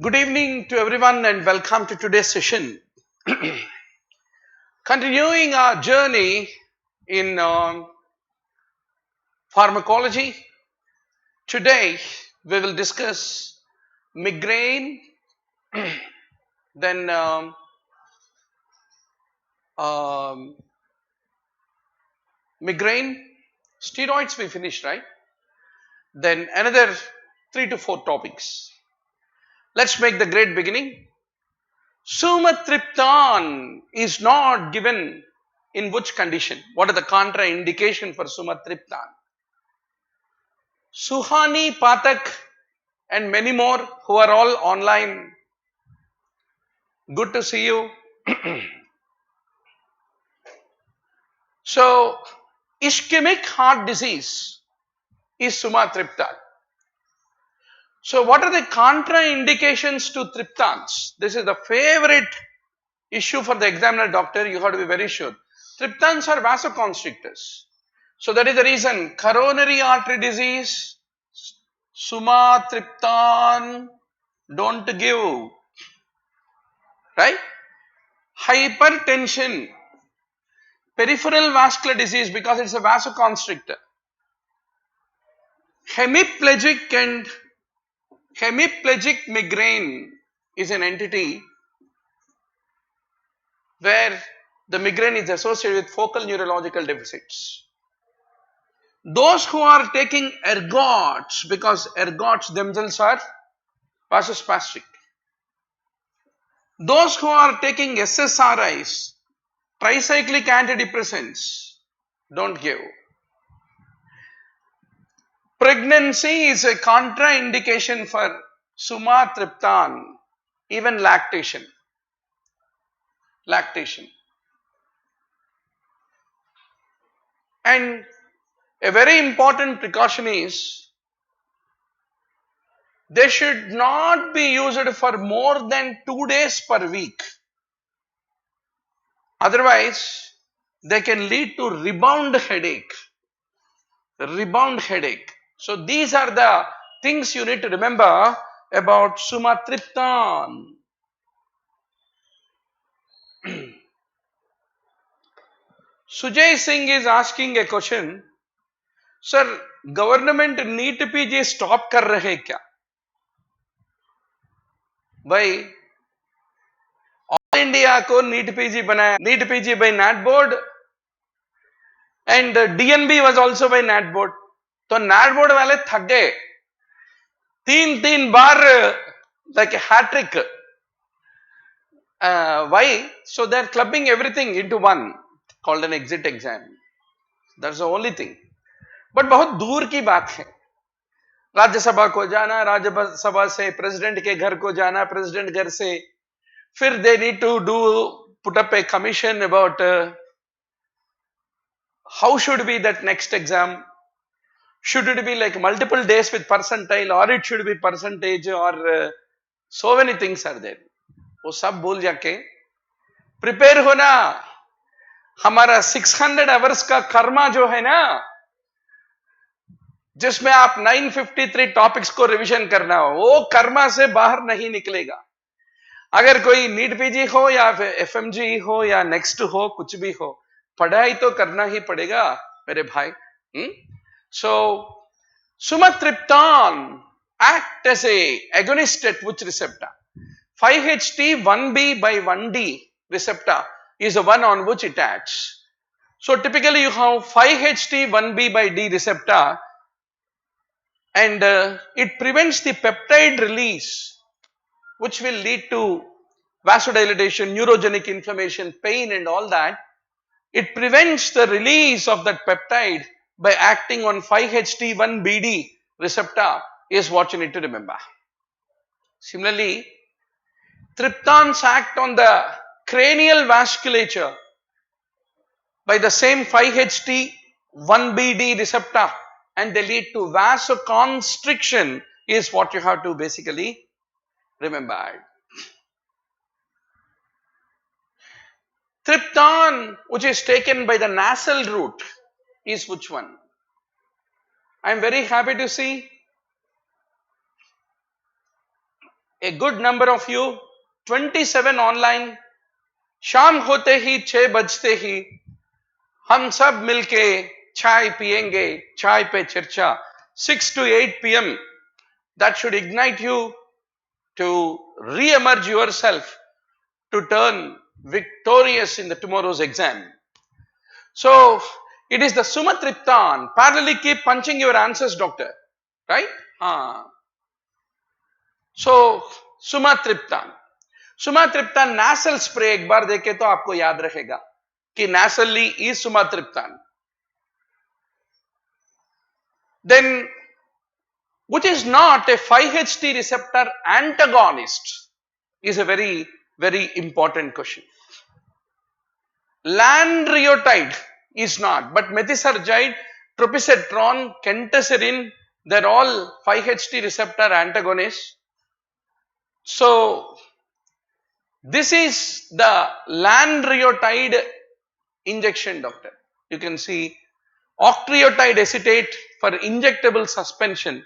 Good evening to everyone and welcome to today's session. Continuing our journey in pharmacology, today we will discuss migraine, then migraine, steroids we finished, right? Then another 3 to 4 topics. Let's make the great beginning. Sumatriptan is not given in which condition? What are the contraindication for sumatriptan? Suhani, Pathak and many more who are all online. Good to see you. So, ischemic heart disease is sumatriptan. So, what are the contraindications to triptans? This is the favorite issue for the examiner doctor. You have to be very sure. Triptans are vasoconstrictors. So, that is the reason coronary artery disease, sumatriptan don't give. Right? Hypertension, peripheral vascular disease because it's a vasoconstrictor. Hemiplegic migraine is an entity where the migraine is associated with focal neurological deficits. Those who are taking ergots, because ergots themselves are vasospastic. Those who are taking SSRIs, tricyclic antidepressants, don't give. Pregnancy is a contraindication for sumatriptan, even lactation. And a very important precaution is they should not be used for more than 2 days per week. Otherwise, they can lead to rebound headache. So, these are the things you need to remember about sumatriptan. Sujay Singh is asking a question. Sir, government NEETPG stop कर रहे क्या? भाई, All India को NEETPG बनाया. NEETPG by NAT board and DNB was also by NAT board. तो NAT board वाले थक गए. 3 बार like a hat trick. Why? So they are clubbing everything into one called an exit exam. That's the only thing. But बहुत दूर की बात है. राज्यसभा को जाना, राज्यसभा से प्रेसिडेंट के घर को जाना, प्रेसिडेंट घर से फिर they need to put up a commission about how should be that next exam. Should it be like multiple days with percentile or it should be percentage or so many things are there. वो सब भूल जाके prepare होना. हमारा 600 hours का कर्मा जो है ना, जिसमें आप 953 टॉपिक्स को रिवीजन करना हो, वो कर्मा से बाहर नहीं निकलेगा. अगर कोई नीट पीजी हो या एफएमजी हो या नेक्स्ट हो, कुछ भी हो, पढ़ाई तो करना ही पड़ेगा मेरे भाई. So, sumatriptan act as a agonist at which receptor? 5-HT1B by 1D receptor is the one on which it acts. So, typically you have 5-HT1B by D receptor and it prevents the peptide release which will lead to vasodilatation, neurogenic inflammation, pain and all that. It prevents the release of that peptide by acting on 5-HT1BD receptor is what you need to remember. Similarly, triptans act on the cranial vasculature by the same 5-HT1BD receptor and they lead to vasoconstriction is what you have to basically remember. Triptan which is taken by the nasal route is which one? I am very happy to see a good number of you, 27 online, शाम होते ही 6 बजते ही हम सब मिलके चाय पिएंगे, चाय पे चर्चा, 6 to 8 p.m. That should ignite you to re-emerge yourself to turn victorious in the tomorrow's exam. So, it is the sumatriptan. Parallelly keep punching your answers, doctor. Right? So, sumatriptan. Sumatriptan nasal spray एक बार देखे तो आपको याद रहेगा कि nasally is sumatriptan. Then, which is not a 5-HT receptor antagonist is a very, very important question. Lanreotide is not, but methotrexate, tropicetron, kentaserin, they're all 5-HT receptor antagonists. So, this is the lanreotide injection, doctor. You can see octreotide acetate for injectable suspension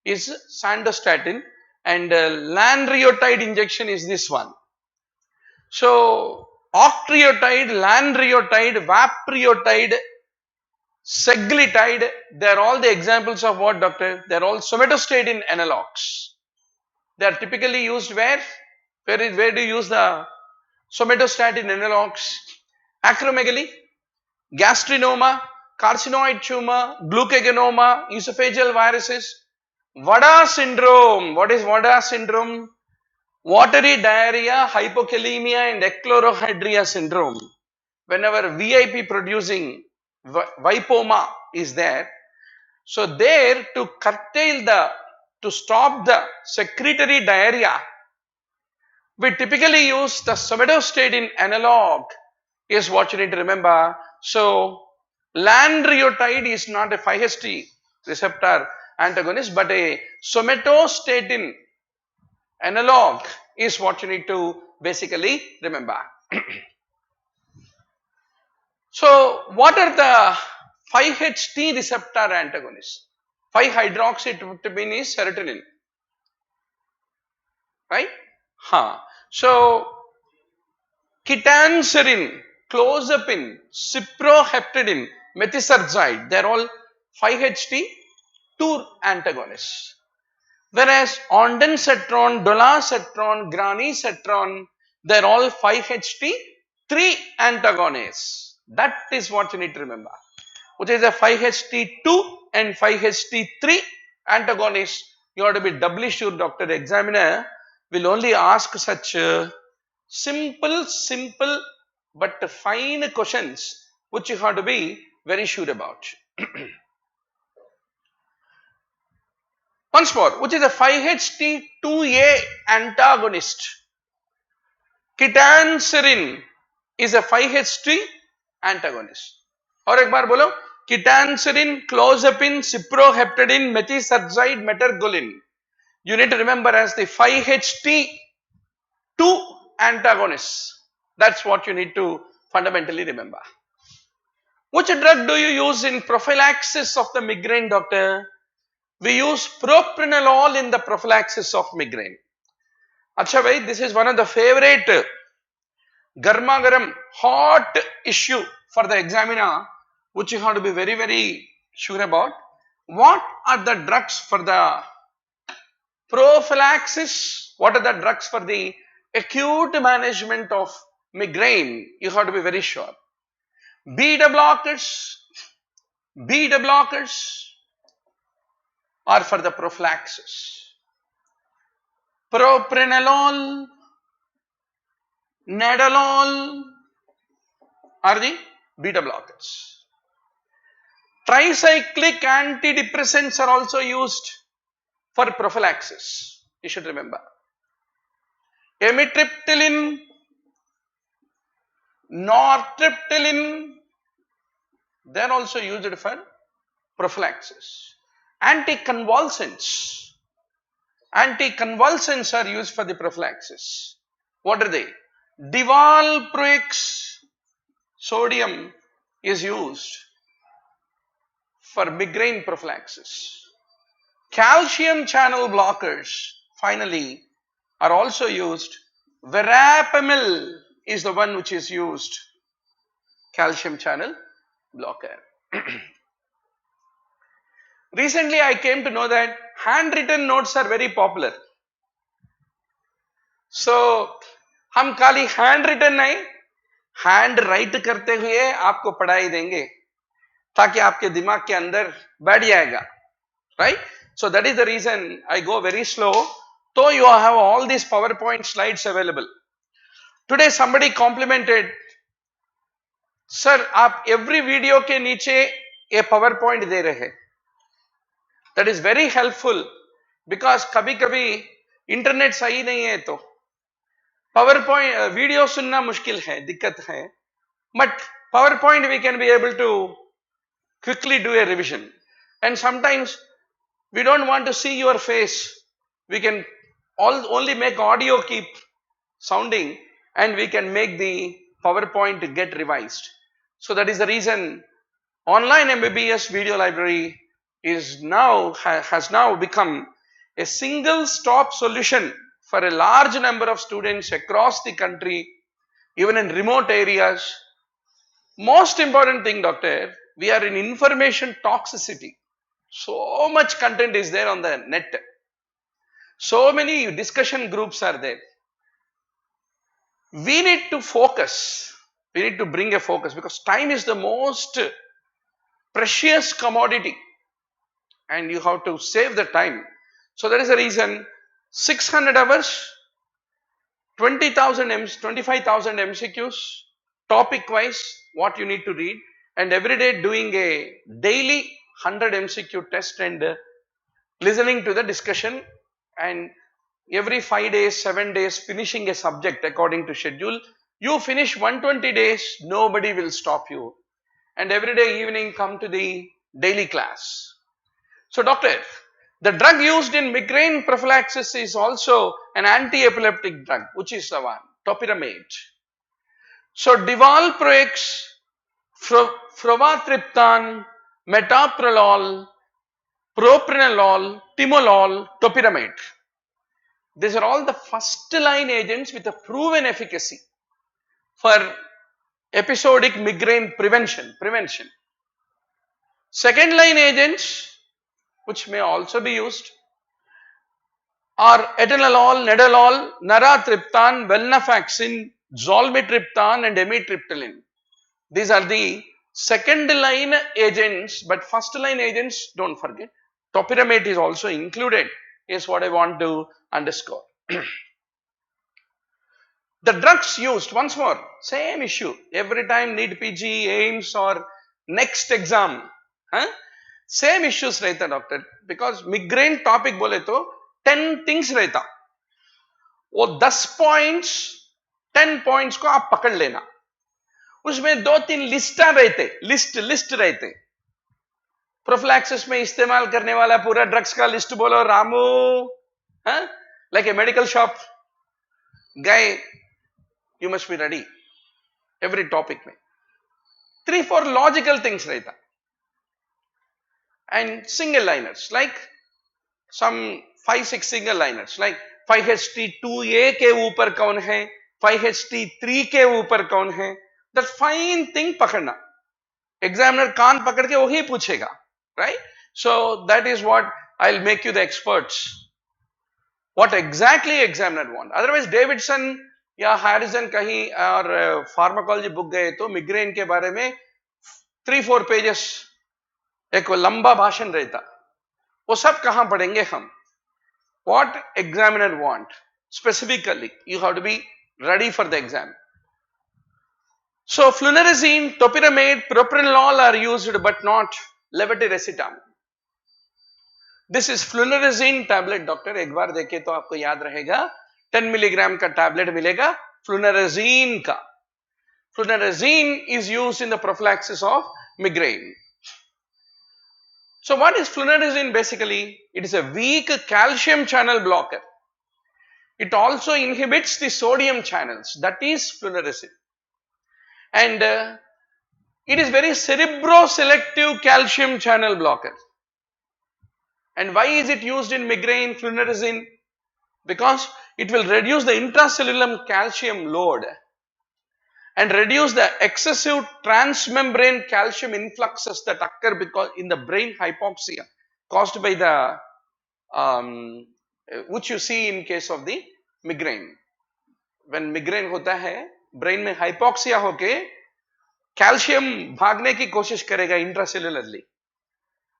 is sandostatin, and lanreotide injection is this one. So, octreotide, lanreotide, vapreotide, seglitide, they are all the examples of what, doctor? They are all somatostatin analogs. They are typically used where? Where do you use the somatostatin analogs? Acromegaly, gastrinoma, carcinoid tumor, glucagonoma, esophageal viruses, Vada syndrome. What is Vada syndrome? Watery diarrhea, hypokalemia and echlorohydria syndrome. Whenever VIP producing vipoma is there, so there to curtail to stop the secretory diarrhea, we typically use the somatostatin analog is what you need to remember. So, lanreotide is not a 5-HT receptor antagonist, but a somatostatin analog is what you need to basically remember. So, what are the 5-HT receptor antagonists? 5-hydroxytryptamine is serotonin, right? So, ketanserin, clozapine, ciproheptadine, methotrexate, they are all 5-HT2 antagonists. Whereas ondansetron, dolasetron, granisetron, they are all 5-HT3 antagonists. That is what you need to remember. Which is a 5-HT2 and 5-HT3 antagonists. You have to be doubly sure, doctor. Examiner will only ask such simple but fine questions which you have to be very sure about. Once more, which is a 5-HT2A antagonist. Ketanserin is a 5-HT antagonist. और एक बार बोलो, ketanserin, clozapine, ciproheptadine, methotrexate, metergolin. You need to remember as the 5-HT2 antagonists. That's what you need to fundamentally remember. Which drug do you use in prophylaxis of the migraine, doctor? We use propranolol in the prophylaxis of migraine. Acha bhai, this is one of the favorite garma garam hot issue for the examiner, which you have to be very, very sure about. What are the drugs for the prophylaxis? What are the drugs for the acute management of migraine? You have to be very sure. Beta blockers are for the prophylaxis. Propranolol, nadolol are the beta blockers. Tricyclic antidepressants are also used for prophylaxis. You should remember. Amitriptyline, nortriptyline, they are also used for prophylaxis. Anticonvulsants are used for the prophylaxis. What are they? Divalproex sodium is used for migraine prophylaxis. Calcium channel blockers finally are also used. Verapamil is the one which is used, calcium channel blocker. Recently I came to know that handwritten notes are very popular. So हम खाली hand written नहीं, hand right करते हुए आपको पढ़ाई देंगे ताकि आपके दिमाग के अंदर बैठ जाएगा, right? So that is the reason I go very slow. So you have all these PowerPoint slides available. Today somebody complimented, sir आप every video के नीचे ये PowerPoint दे रहे हैं. That is very helpful because कभी-कभी इंटरनेट सही नहीं है तो PowerPoint वीडियो सुनना मुश्किल है, दिक्कत है, but PowerPoint we can be able to quickly do a revision, and sometimes we don't want to see your face, we can only make audio keep sounding and we can make the PowerPoint get revised. So that is the reason online MBBS video library is now has now become a single stop solution for a large number of students across the country, even in remote areas. Most important thing, doctor, we are in information toxicity. So much content is there on the net. So many discussion groups are there. We need to focus. We need to bring a focus because time is the most precious commodity and you have to save the time. So that is the reason 600 hours, 25,000 MCQs, topic wise what you need to read, and every day doing a daily 100 MCQ test and listening to the discussion, and every 5 days, 7 days finishing a subject according to schedule. You finish 120 days, nobody will stop you, and every day evening come to the daily class. So doctor, the drug used in migraine prophylaxis is also an anti-epileptic drug, which is the one, topiramate. So divalproex, frovatriptan, metoprolol, propranolol, timolol, topiramate. These are all the first line agents with a proven efficacy for episodic migraine prevention. Second line agents which may also be used are atenolol, nadolol, naratriptan, venlafaxine, zolmitriptan and amitriptyline. These are the second line agents, but first line agents don't forget. Topiramate is also included, is what I want to underscore. The drugs used, once more, same issue. Every time NEETPG, AIMS or next exam, same issues रहता doctor, because migraine topic बोले तो 10 things रहता, वो 10 points 10 points को आप पकड़ लेना, उसमें 2-3 लिस्टा रहते, लिस्ट रहते. प्रोफिलैक्सिस में इस्तेमाल करने वाला पूरा ड्रग्स का लिस्ट बोलो Ramu, like a medical shop guy, you must be ready every topic में 3-4 logical things रहता, and single liners like some 5-6 single liners like 5HT2A के ऊपर कौन है, 5HT3 के ऊपर कौन है, that fine thing पकड़ना, examiner कान पकड़ के वही पूछेगा, right? So that is what I'll make you the experts, what exactly examiner want. Otherwise Davidson या हैरिसन कहीं और फार्माकोलॉजी बुक गए तो मिग्रेन के बारे में 3-4 पेजेस एक लंबा भाषण रहता, वो सब कहां पढ़ेंगे हम. What examiner want specifically, you have to be ready for the exam. So flunarizine, topiramate, propranolol are used but not levetiracetam. This is flunarizine tablet doctor, एक बार देखे तो आपको याद रहेगा 10 milligram का टैबलेट मिलेगा flunarizine का. Flunarizine is used in the prophylaxis of migraine. So what is flunarizine basically? It is a weak calcium channel blocker. It also inhibits the sodium channels, that is flunarizine. And it is very cerebroselective calcium channel blocker. And why is it used in migraine, flunarizine? Because it will reduce the intracellular calcium load and reduce the excessive transmembrane calcium influxes that occur because in the brain hypoxia caused by the which you see in case of the migraine. When migraine होता है, brain में hypoxia होके calcium भागने की कोशिश करेगा intracellularly.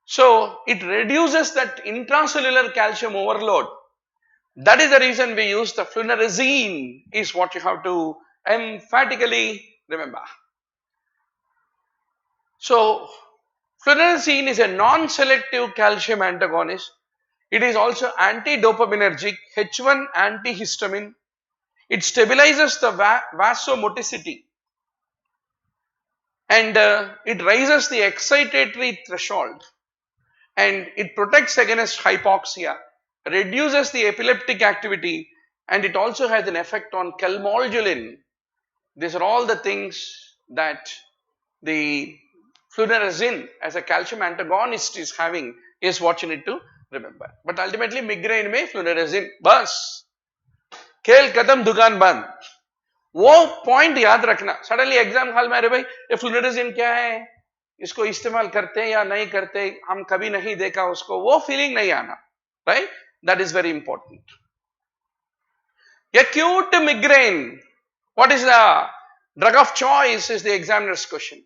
So it reduces that intracellular calcium overload. That is the reason we use the flunarizine is what you have to emphatically remember. So flunarizine is a non-selective calcium antagonist. It is also anti-dopaminergic, H1 antihistamine. It stabilizes the vasomoticity and it raises the excitatory threshold and it protects against hypoxia, reduces the epileptic activity, and it also has an effect on calmodulin. These are all the things that the flunarizine as a calcium antagonist is having is what you need to remember. But ultimately migraine में flunarizine बस खेल खत्म दुकान बंद. वो point याद रखना. Suddenly exam hall में अरे भाई ये फ्लूनाराजिन क्या है, इसको इस्तेमाल करते हैं या नहीं करते, हम कभी नहीं देखा उसको, वो फीलिंग नहीं आना. Right, that is very important. Acute migraine, what is the drug of choice is the examiner's question.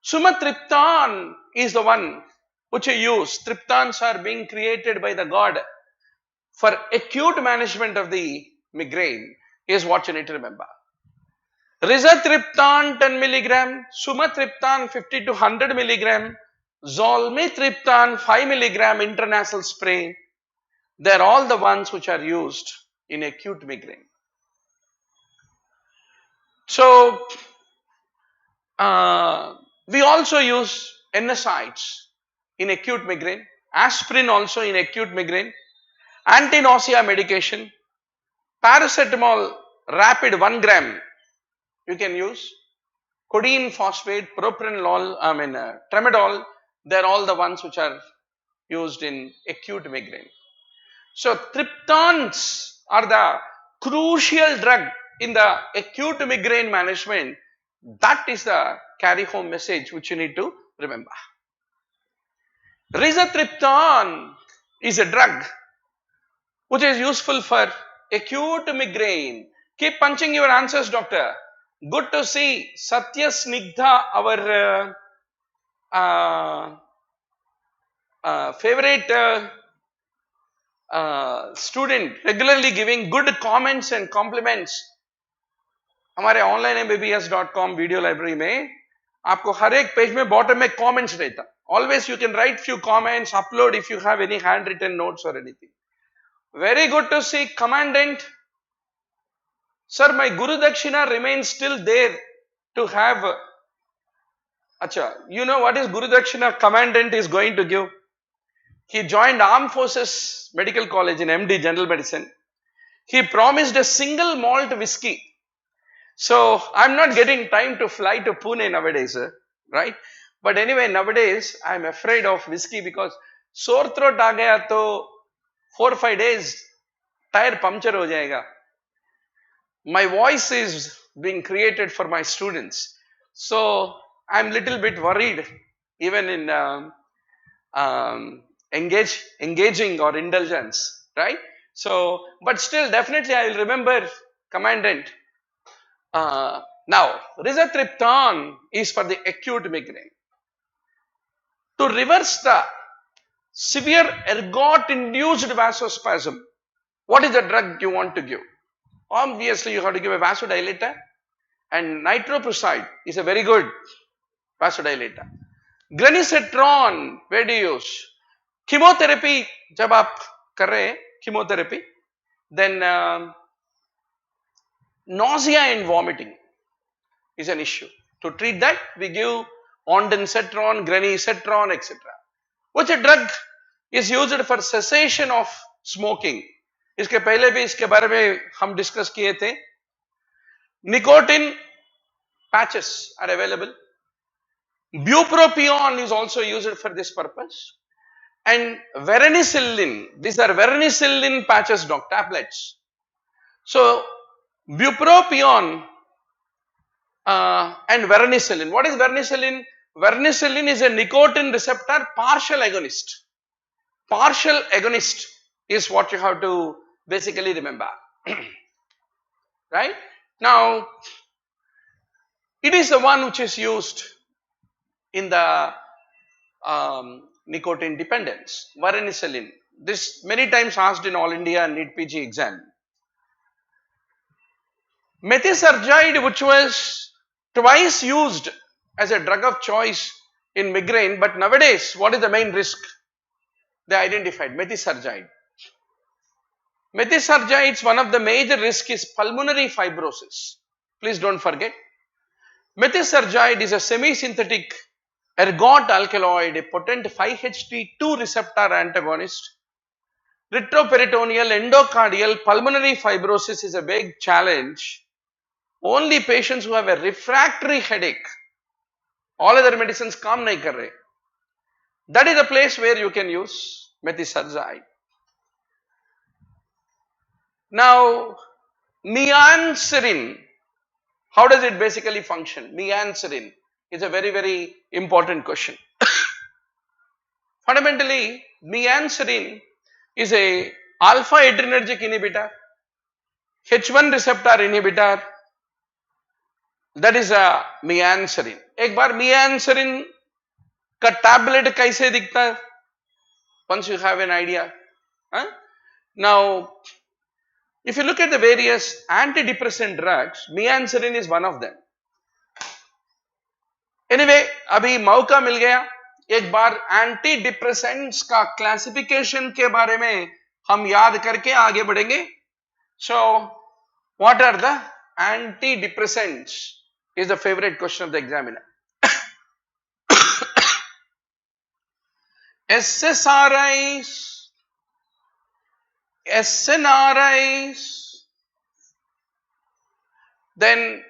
Sumatriptan is the one which you use. Triptans are being created by the god for acute management of the migraine is what you need to remember. Rizatriptan 10 milligram, Sumatriptan 50 to 100 milligram, Zolmitriptan 5 milligram intranasal spray. They are all the ones which are used in acute migraine. So, we also use NSAIDs in acute migraine, aspirin also in acute migraine, anti-nausea medication, paracetamol rapid 1 gram you can use, codeine phosphate, propranolol, tramadol, they are all the ones which are used in acute migraine. So, triptans are the crucial drug in the acute migraine management. That is the carry home message which you need to remember. Rizatriptan is a drug which is useful for acute migraine. Keep punching your answers, doctor. Good to see Satya Snigdha, our favorite student, regularly giving good comments and compliments. हमारे onlinembbs.com video library में आपको हर एक page में bottom में comments रहता. Always you can write few comments, upload if you have any handwritten notes or anything. Very good to see Commandant. Sir, my Guru Dakshina remains still there to have. Acha, you know what is Guru Dakshina Commandant is going to give? He joined Armed Forces Medical College in MD General Medicine. He promised a single malt whiskey. So, I am not getting time to fly to Pune nowadays, right? But anyway, nowadays, I am afraid of whiskey because sore throat aa gaya to 4 or 5 days, tire puncture ho jayega. My voice is being created for my students. So, I am little bit worried even in engaging or indulgence, right? So, but still definitely I will remember Commandant. Now, rizatriptan is for the acute migraine. To reverse the severe ergot-induced vasospasm, what is the drug you want to give? Obviously, you have to give a vasodilator, and nitroprusside is a very good vasodilator. Granisetron, where do you use? Chemotherapy, जब आप कर रहे हैं chemotherapy, then nausea and vomiting is an issue. To treat that, we give ondansetron, granisetron, etc. Which a drug is used for cessation of smoking. इसके पहले भी इसके बारे में हम डिस्कस किए थे. Nicotine patches are available. Bupropion is also used for this purpose. And varenicillin, these are varenicillin patches, tablets. So, bupropion and vernicillin. What is vernicillin? Vernicillin is a nicotine receptor partial agonist. Partial agonist is what you have to basically remember. Right? Now, it is the one which is used in the nicotine dependence, vernicillin. This many times asked in All India NEETPG exam. Methysergide, which was twice used as a drug of choice in migraine, but nowadays what is the main risk? They identified methysergide. Methysergide's one of the major risks is pulmonary fibrosis. Please don't forget. Methysergide is a semi-synthetic ergot alkaloid, a potent 5-HT2 receptor antagonist. Retroperitoneal, endocardial, pulmonary fibrosis is a big challenge. Only patients who have a refractory headache, all other medicines काम नहीं कर रहे. That is the place where you can use methysergide. Now, meancerin, how does it basically function? Meancerin is a very, very important question. Fundamentally, meancerin is a alpha adrenergic inhibitor, H1 receptor inhibitor. That is a meancerin. एक बार meancerin का tablet कैसे दिखता है? Once you have an idea. Huh? Now, if you look at the various antidepressant drugs, meancerin is one of them. Anyway, अभी मौका मिल गया. एक बार antidepressants का classification के बारे में हम याद करके आगे बढ़ेंगे. So, what are the antidepressants? Is the favorite question of the examiner. SSRIs, SNRIs, then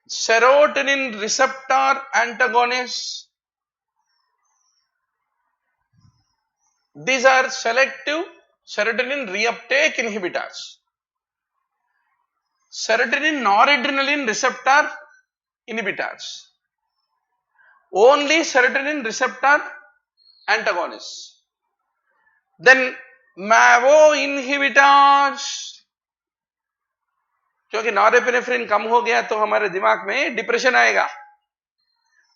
serotonin receptor antagonists. These are selective serotonin reuptake inhibitors. Serotonin noradrenaline receptor inhibitors. Only serotonin receptor antagonists. Then MAVO inhibitors. क्योंकि norepinephrine कम हो गया तो हमारे दिमाग में depression आएगा.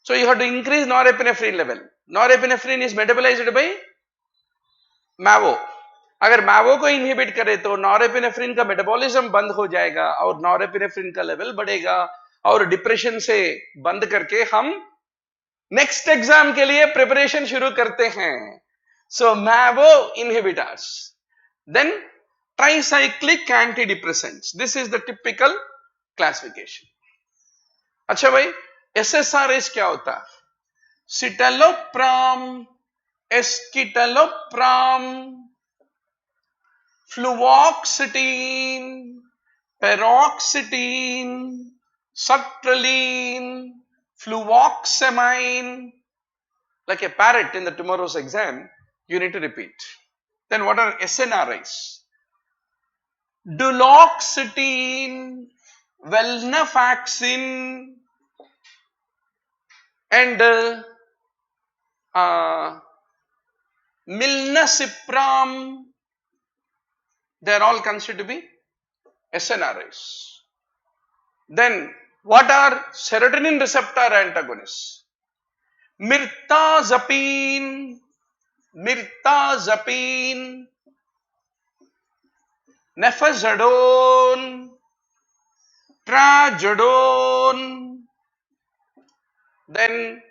So you have to increase norepinephrine level. Norepinephrine is metabolized by MAVO. अगर MAVO को इनहिबिट करे तो नॉरेपिनेफ्रिन का मेटाबॉलिज्म बंद हो जाएगा और नॉरेपिनेफ्रिन का लेवल बढ़ेगा और डिप्रेशन से बंद करके हम नेक्स्ट एग्जाम के लिए प्रिपरेशन शुरू करते हैं. So MAVO inhibitors. Then Tricyclic Antidepressants. This is the typical classification. अच्छा भाई, SSRIs क्या होता है? Citalopram, escitalopram, fluoxetine, paroxetine, sertraline, fluoxamine. Like a parrot in the tomorrow's exam, you need to repeat. Then what are SNRIs? Duloxetine, Venlafaxine, and Milnacipram. They are all considered to be SNRIs. Then what are serotonin receptor antagonists? Mirtazapine, Nefazodone, Trazodone, then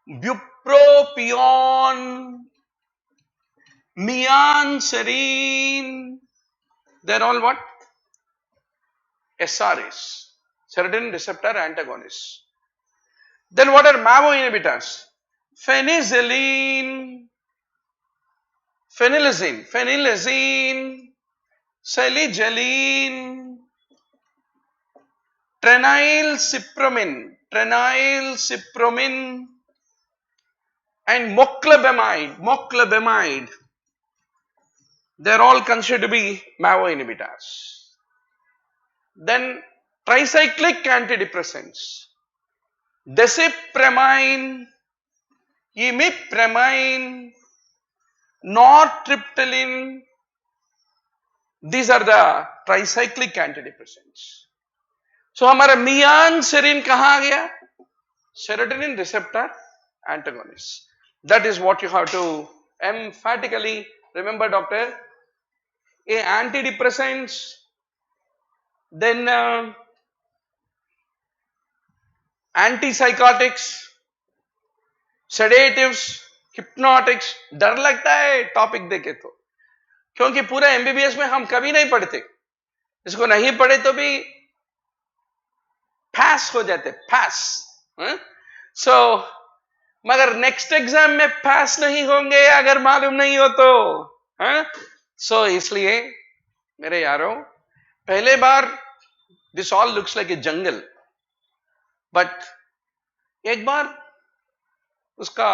bupropion, meancerin. They are all what? SRAs, serotonin receptor antagonists. Then what are MAVO inhibitors? Phenazine, salicyline, trenylcypromine, and moclobemide. They are all considered to be MAVO inhibitors. Then tricyclic antidepressants, desipramine, imipramine, nortriptyline. These are the tricyclic antidepressants. So हमारा mianserin कहाँ आ गया? Serotonin receptor antagonist. That is what you have to emphatically remember, doctor. Antidepressants, then antipsychotics, sedatives, hypnotics. डर लगता है topic देखे तो, क्योंकि पूरा एमबीबीएस में हम कभी नहीं पढ़ते, इसको नहीं पढ़े तो भी पास हो जाते, पास. सो मगर नेक्स्ट एग्जाम में पास नहीं होंगे अगर मालूम नहीं हो तो. सो इसलिए मेरे यारों, पहले बार this all looks like a jungle, but एक बार उसका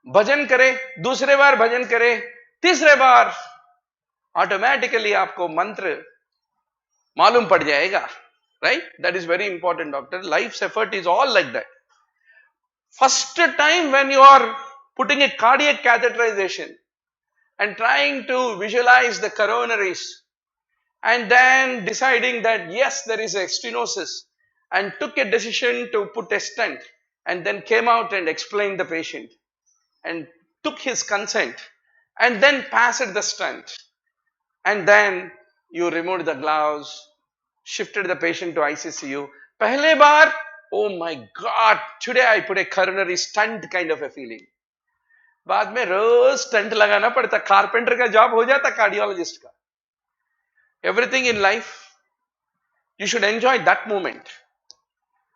भजन करे, दूसरे बार भजन करे, तीसरे बार ऑटोमेटिकली आपको मंत्र मालूम पड़ जाएगा. Right? That is very important doctor. Life effort is all like that. First time when you are putting a cardiac catheterization and trying to visualize the coronaries and then deciding that yes, there is a stenosis, and took a decision to put a stent and then came out and explained the patient and took his consent and then passed the stent, and then you removed the gloves, shifted the patient to ICCU. पहले बार, oh my God, today I put a coronary stunt kind of a feeling. बाद में रोज stunt लगाना पड़ता, carpenter का job हो जाता cardiologist का. Everything in life, you should enjoy that moment.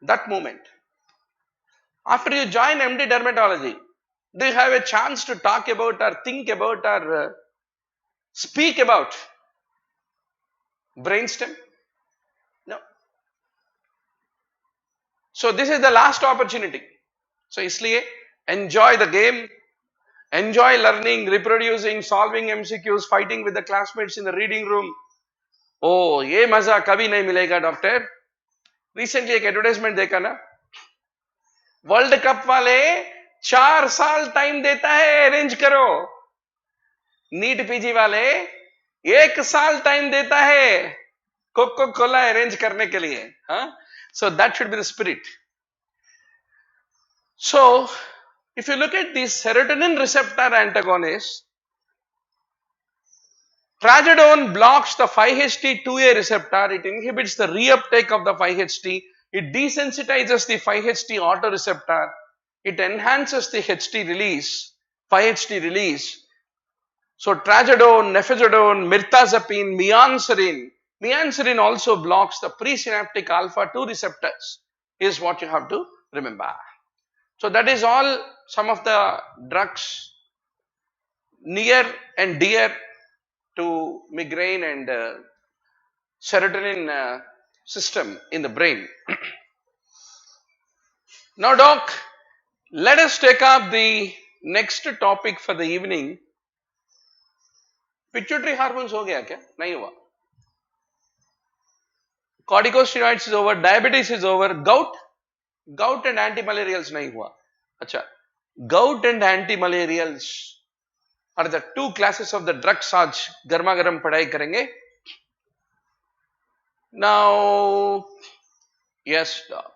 That moment. After you join MD dermatology, do you have a chance to talk about or think about or speak about brainstem? No. So this is the last opportunity. So इसलिए enjoy the game, enjoy learning, reproducing, solving MCQs, fighting with the classmates in the reading room. Oh, ये मजा कभी नहीं मिलेगा doctor. Recently एक advertisement देखा ना, world cup वाले 4 साल टाइम देता है अरेंज करो, नीट पीजी वाले 1 साल टाइम देता है कोको कोला अरेंज करने के लिए. So that should be the spirit. So if you look at these serotonin receptor antagonists, trazodone blocks the 5-HT2A receptor. It inhibits the reuptake of the 5-HT. It desensitizes the 5-HT autoreceptor. It enhances the HT release, 5-HT release. So trazodone, nefazodone, mirtazapine, mianserin. Mianserin also blocks the presynaptic alpha-2 receptors, is what you have to remember. So that is all some of the drugs near and dear to migraine and serotonin system in the brain. Now doc, let us take up the next topic for the evening. Pituitary hormones हो गया क्या? नहीं हुआ. Corticosteroids is over, diabetes is over, gout and anti-malarials नहीं हुआ. अच्छा, gout and anti-malarials are the 2 classes of the drugs आज गर्मा गर्म पढ़ाई करेंगे. Now, yes doc.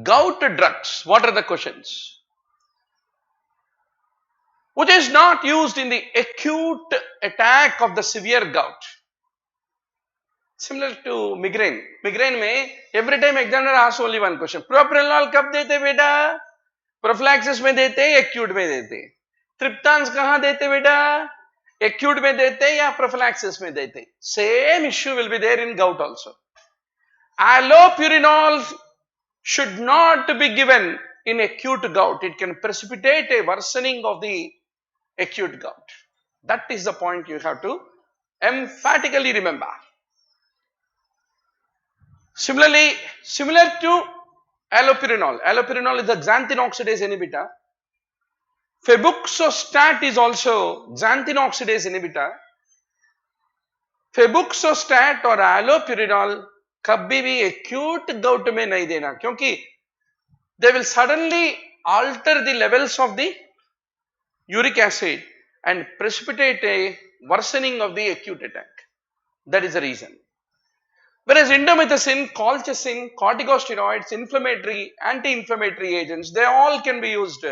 Gout drugs, what are the questions? Which is not used in the acute attack of the severe gout. Similar to migraine. Migraine में every time examiner asks only one question. Propranolol कब देते बेटा? Prophylaxis में देते, acute में देते. Triptans कहाँ देते बेटा? Acute में देते या prophylaxis में देते? Same issue will be there in gout also. Allopurinol should not be given in acute gout. It can precipitate a worsening of the acute gout. That is the point you have to emphatically remember. Similarly, similar to allopurinol. Allopurinol is the xanthine oxidase inhibitor. Febuxostat is also xanthine oxidase inhibitor. फेबुक्सोस्टैट और allopurinol कभी भी acute gout में नहीं देना, क्योंकि they will suddenly alter the levels of the uric acid and precipitate a worsening of the acute attack. That is the reason. Whereas indomethacin, colchicine, corticosteroids, inflammatory, anti-inflammatory agents, they all can be used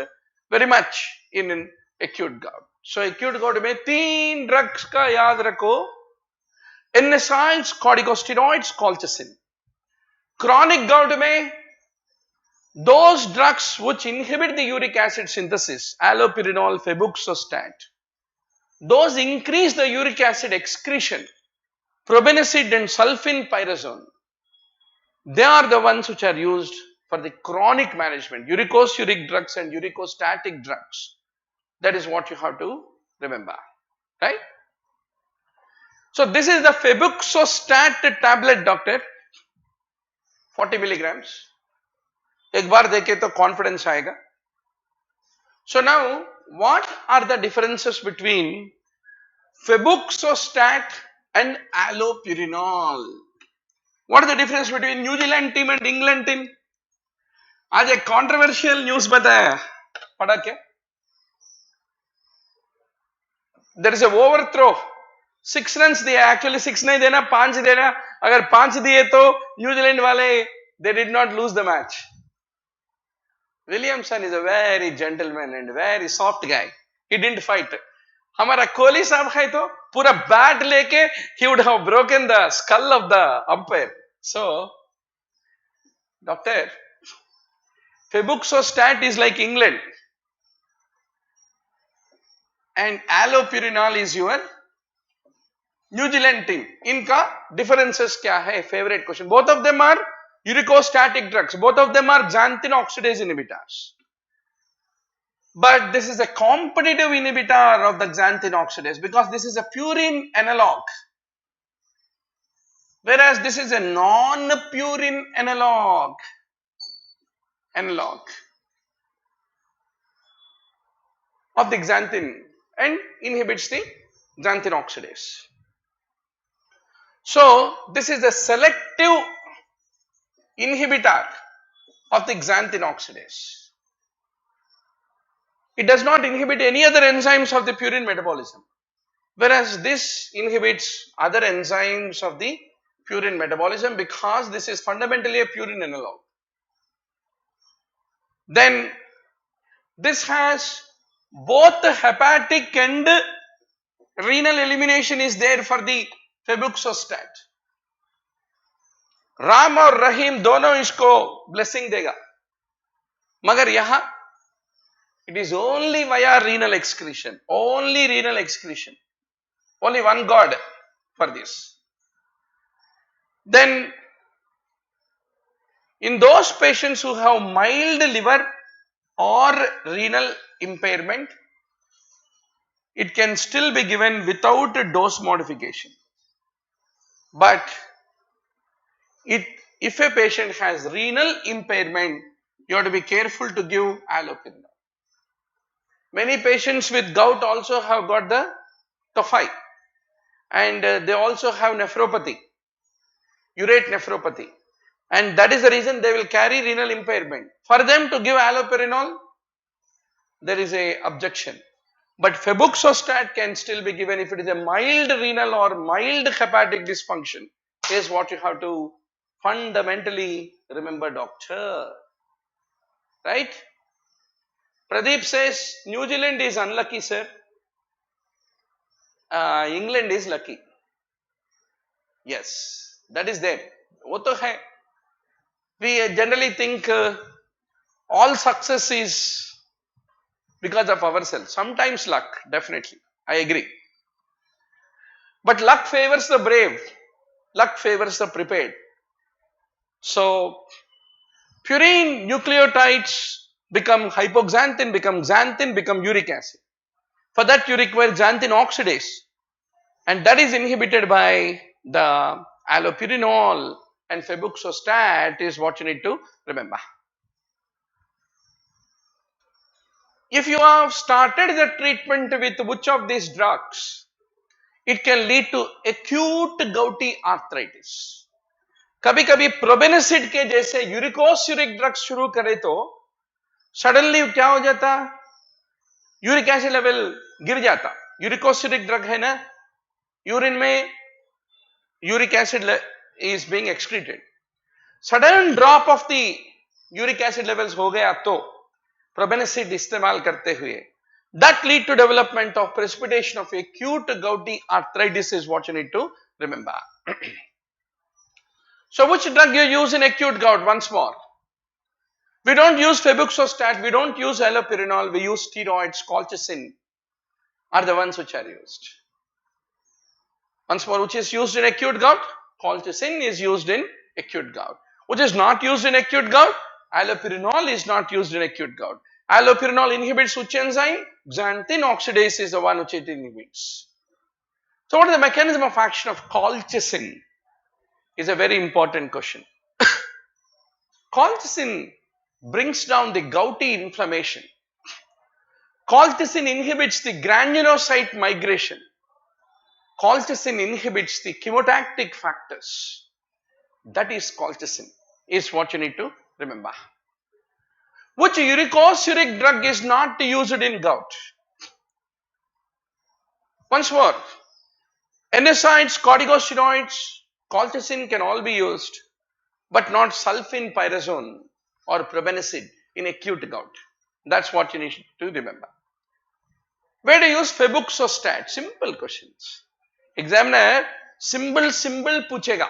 very much in acute gout. So acute gout में 3 drugs का याद रखो, NSAIDs, corticosteroids, colchicine. Chronic gout में those drugs which inhibit the uric acid synthesis, allopurinol, febuxostat, those increase the uric acid excretion, probenecid and sulfenpyrazone. They are the ones which are used for the chronic management, uricosuric drugs and uricostatic drugs. That is what you have to remember, right? So this is the febuxostat tablet, doctor, 40 milligrams. एक बार देखे तो confidence आएगा. So now, what are the differences between febuxostat and allopurinol? What is the difference between New Zealand team and England team? आज एक controversial news बताया, पढ़ा क्या? There is a overthrow. 6 runs दिया, actually 6 नहीं देना, 5 देना. अगर 5 दिए तो न्यूजीलैंड वाले they did not lose the match. Williamson is a very gentleman and very soft guy. He didn't fight. हमारा कोहली साहब है तो पूरा बैट लेके he would have broken the skull of the umpire. So, doctor, febuxostat is like England and allopurinol is your New Zealand team. इनका differences क्या है? Favorite question. Both of them are uricostatic drugs. Both of them are xanthine oxidase inhibitors. But this is a competitive inhibitor of the xanthine oxidase because this is a purine analog. Whereas this is a non-purine analog. Of the xanthine and inhibits the xanthine oxidase. So, this is a selective inhibitor of the xanthine oxidase. It does not inhibit any other enzymes of the purine metabolism, whereas this inhibits other enzymes of the purine metabolism because this is fundamentally a purine analog. Then this has both the hepatic and renal elimination is there for the febuxostat. Ram और रहीम दोनों इसको blessing देगा, मगर यहां it is only via renal excretion, only one God for this. Then in those patients who have mild liver or renal impairment, it can still be given without a dose modification. But if a patient has renal impairment, you have to be careful to give allopurinol. Many patients with gout also have got the tophi and they also have nephropathy, urate nephropathy, and that is the reason they will carry renal impairment. For them to give allopurinol, there is a objection. But febuxostat can still be given if it is a mild renal or mild hepatic dysfunction. Is what you have to fundamentally remember, doctor. Right? Pradeep says New Zealand is unlucky, sir. England is lucky. Yes, that is there. वो तो है. We generally think all success is because of ourselves. Sometimes luck, definitely. I agree. But luck favors the brave. Luck favors the prepared. So, purine nucleotides become hypoxanthine, become xanthine, become uric acid. For that you require xanthine oxidase, and that is inhibited by the allopurinol and febuxostat is what you need to remember. If you have started the treatment with which of these drugs, it can lead to acute gouty arthritis. कभी कभी प्रोबेनिसिड के जैसे यूरिकोसिरिक drugs शुरू करे तो suddenly क्या हो जाता, यूरिक एसिड लेवल गिर जाता. यूरिकोसिरिक ड्रग है ना, यूरिन में uric acid is being excreted. Sudden drop of the uric acid levels हो गया तो प्रोबेनिसिड इस्तेमाल करते हुए that lead to development of precipitation of acute gouty arthritis is what you need to remember. So which drug you use in acute gout? Once more, we don't use febuxostat, we don't use allopurinol, we use steroids. Colchicine are the ones which are used. Once more, which is used in acute gout? Colchicine is used in acute gout. Which is not used in acute gout? Allopurinol is not used in acute gout. Allopurinol inhibits which enzyme? Xanthine oxidase is the one which it inhibits. So what is the mechanism of action of colchicine? Is a very important question. Colchicine brings down the gouty inflammation. Colchicine inhibits the granulocyte migration. Colchicine inhibits the chemotactic factors. That is colchicine, is what you need to remember. Which uricosuric drug is not used in gout? Once more, NSAIDs, corticosteroids, colchicine can all be used, but not sulfenpyrazone or probenecid in acute gout. That's what you need to remember. Where do you use febuxostat? Simple questions. Examiner, symbol puchega,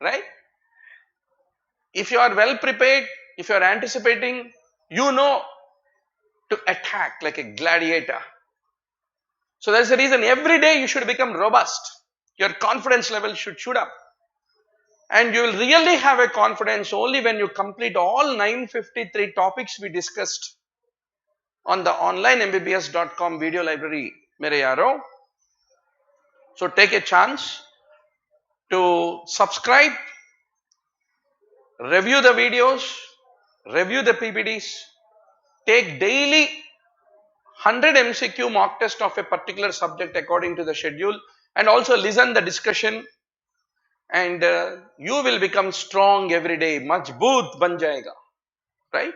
right? If you are well prepared, if you are anticipating, you know to attack like a gladiator. So that's the reason every day you should become robust. Your confidence level should shoot up. And you will really have a confidence only when you complete all 953 topics we discussed on the onlinembbs.com video library, mere yaro. So take a chance to subscribe, review the videos, review the PPTs, take daily 100 MCQ mock test of a particular subject according to the schedule, and also listen the discussion, and you will become strong every day. Majboot ban jayega, right?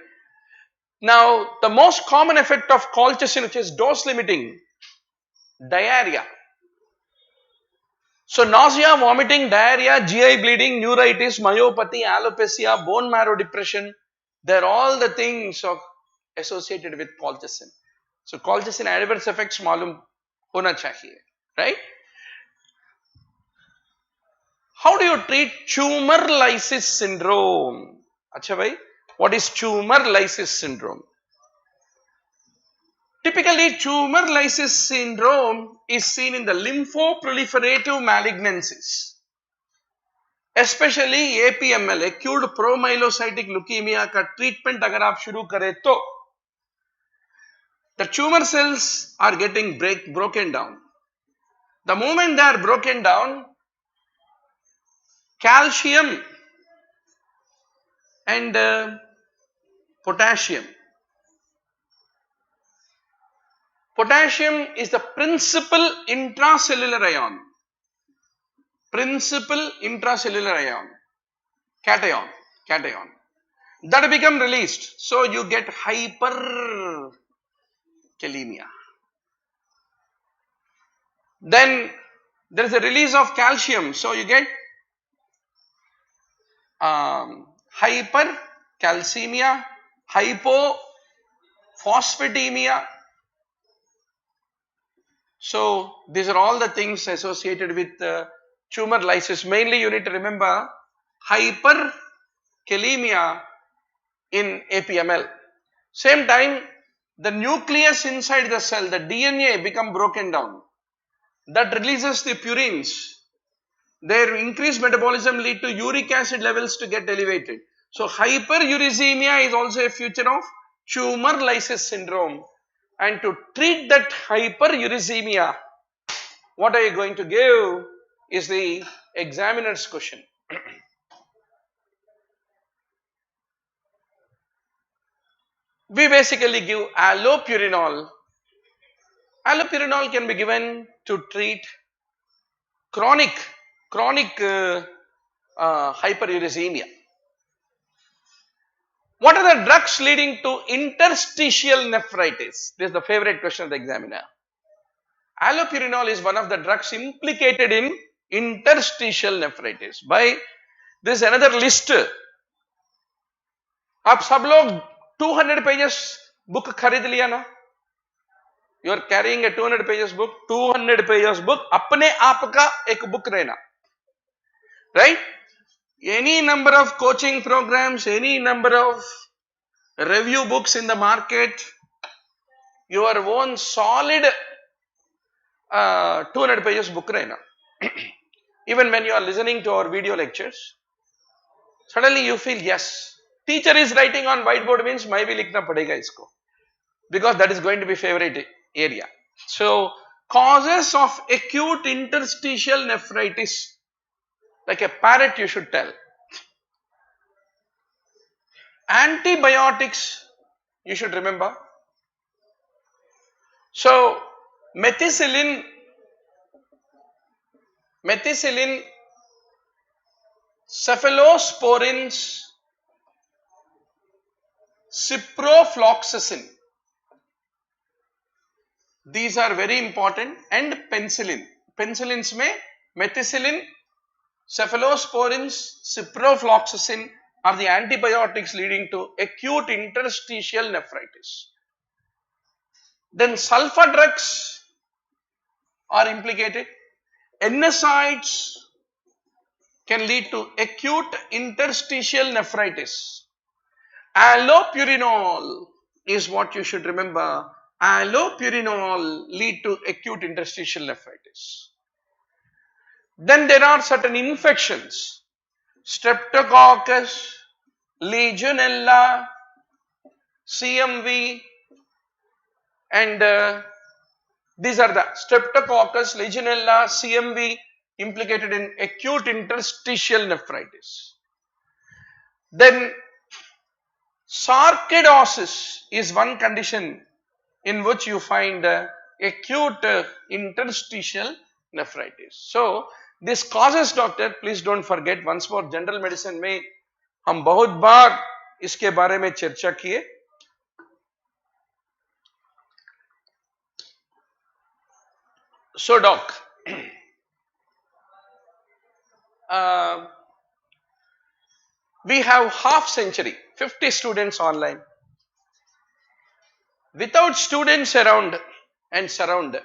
Now, the most common effect of colchicine, which is dose limiting, diarrhea. So, nausea, vomiting, diarrhea, GI bleeding, neuritis, myopathy, alopecia, bone marrow depression, they are all the things associated with colchicine. So, colchicine adverse effects मालूम होना चाहिए, right? How do you treat tumor lysis syndrome? अच्छा भाई, what is tumor lysis syndrome? Typically, tumor lysis syndrome is seen in the lymphoproliferative malignancies, especially APML, acute promyelocytic leukemia का treatment अगर आप शुरू करें तो the tumor cells are getting broken down. The moment they are broken down, calcium and potassium. Potassium is the principal intracellular ion. Principal intracellular ion. Cation. That become released. So you get hyperkalemia. Then there is a release of calcium. So you get hypercalcemia, hypophosphatemia. So these are all the things associated with tumor lysis. Mainly you need to remember hyperkalemia in APML. Same time, the nucleus inside the cell, the DNA become broken down. That releases the purines. Their increased metabolism lead to uric acid levels to get elevated. So hyperuricemia is also a feature of tumor lysis syndrome. And to treat that hyperuricemia, what are you going to give is the examiner's question. We basically give allopurinol. Allopurinol can be given to treat chronic hyperuricemia. What are the drugs leading to interstitial nephritis? This is the favorite question of the examiner. Allopurinol is one of the drugs implicated in interstitial nephritis. By this another list. आप सब लोग 200 pages book खरीद लिया ना? You are carrying a 200 pages book. 200 pages book अपने आप का एक book रहना, right? Any number of coaching programs, any number of review books in the market, your own solid 200 pages book रहना. Even when you are listening to our video lectures, suddenly you feel yes. Teacher is writing on whiteboard means मैं भी लिखना पड़ेगा इसको, because that is going to be favorite area. So causes of acute interstitial nephritis, like a parrot you should tell. Antibiotics you should remember. So methicillin, cephalosporins, ciprofloxacin, these are very important, and penicillin. Penicillins में methicillin, cephalosporins, ciprofloxacin are the antibiotics leading to acute interstitial nephritis. Then sulfa drugs are implicated. NSAIDs can lead to acute interstitial nephritis. Allopurinol is what you should remember. Allopurinol lead to acute interstitial nephritis. Then there are certain infections. Streptococcus, Legionella, CMV, and these are the Streptococcus, Legionella, CMV implicated in acute interstitial nephritis. Then sarcoidosis is one condition in which you find acute interstitial nephritis. So this causes, doctor, please don't forget, once more general medicine में हम बहुत बार इसके बारे में चर्चा किए. So doc, we have half century, 50 students online. Without students around and surround,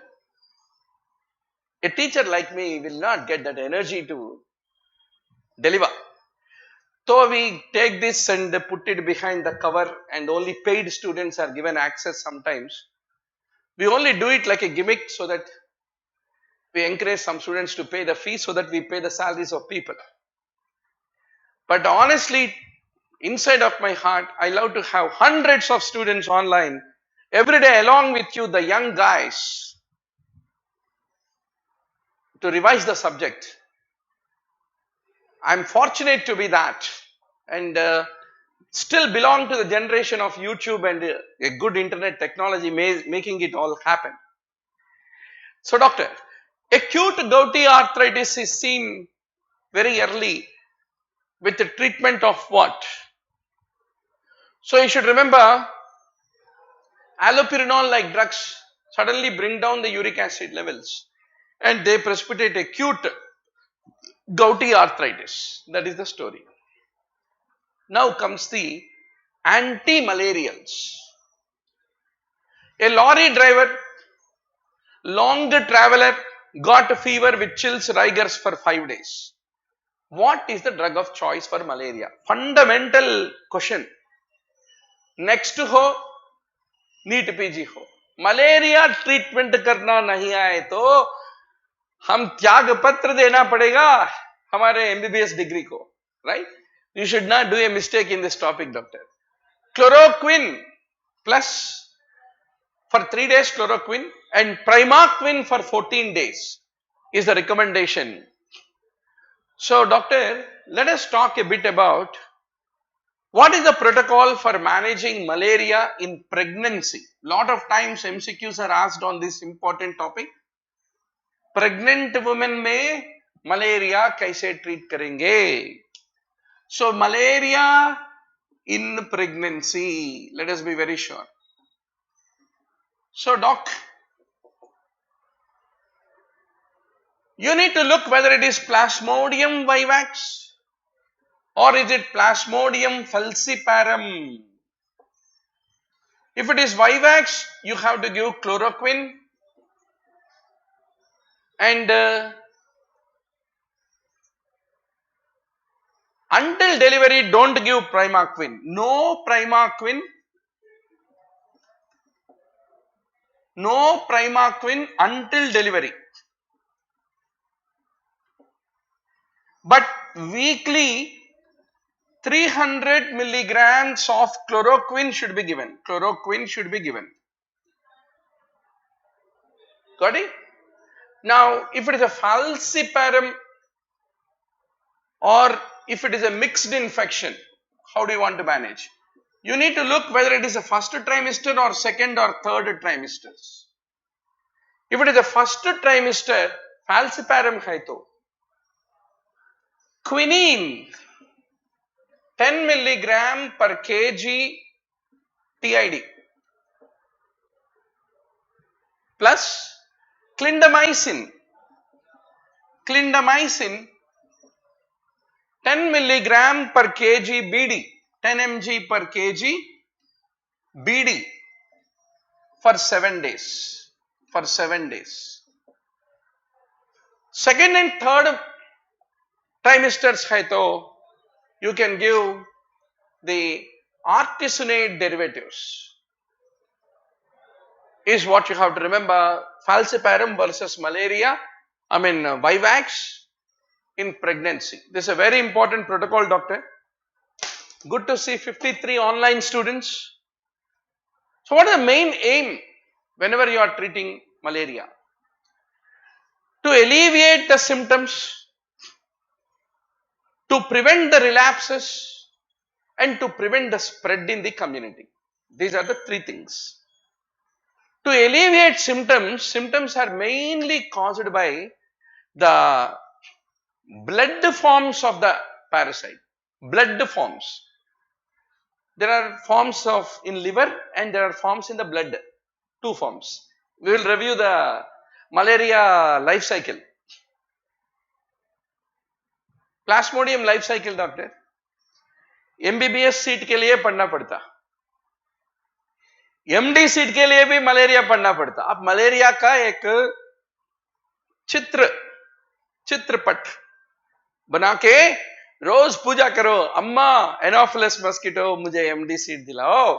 a teacher like me will not get that energy to deliver. So we take this and put it behind the cover, and only paid students are given access sometimes. We only do it like a gimmick so that we encourage some students to pay the fees so that we pay the salaries of people. But honestly, inside of my heart, I love to have hundreds of students online every day along with you, the young guys, to revise the subject. I am fortunate to be that, and still belong to the generation of YouTube and a good internet technology making it all happen. So doctor, acute gouty arthritis is seen very early with the treatment of what? So you should remember, allopurinol like drugs suddenly bring down the uric acid levels and they precipitate acute gouty arthritis. That is the story. Now comes the anti-malarials. A lorry driver, long traveler, got a fever with chills, rigors for 5 days. What is the drug of choice for malaria? Fundamental question. Next हो, NEETPG हो. Malaria treatment करना नहीं आए तो हम त्याग पत्र देना पड़ेगा हमारे MBBS डिग्री को, right? You should not do a mistake in this topic, doctor. Chloroquine plus for 3 days chloroquine and primaquine for 14 days is the recommendation. So doctor, let us talk a bit about what is the protocol for managing malaria in pregnancy. Lot of times MCQs are asked on this important topic. Pregnant women में malaria कैसे treat करेंगे? So malaria in pregnancy, let us be very sure. So doc, you need to look whether it is Plasmodium vivax or is it Plasmodium falciparum. If it is vivax, you have to give chloroquine and until delivery don't give primaquine. No primaquine until delivery. But weekly 300 milligrams of chloroquine should be given. Chloroquine should be given. Got it? Now, if it is a falciparum or if it is a mixed infection, how do you want to manage? You need to look whether it is a first trimester or second or third trimesters. If it is a first trimester, falciparum hai to quinine 10 milligram per kg TID plus clindamycin 10 milligram per kg BD, 10 mg per kg BD for 7 days. For 7 days. Second and third trimesters hai to you can give the artesunate derivatives. Is what you have to remember. Falciparum versus malaria, vivax in pregnancy. This is a very important protocol, doctor. Good to see 53 online students. So what is the main aim whenever you are treating malaria? To alleviate the symptoms, to prevent the relapses and to prevent the spread in the community. These are the three things. To alleviate symptoms are mainly caused by the blood forms of the parasite. Blood forms. There are forms in liver and there are forms in the blood. Two forms. We will review the malaria life cycle. Plasmodium life cycle, doctor. MBBS seat के लिए पढ़ना पड़ता, MD seat के लिए भी malaria पढ़ना पड़ता. आप मलेरिया का एक चित्रपट बना के रोज पूजा करो, अम्मा एनोफिलस मस्किटो मुझे एमडी सीट दिलाओ.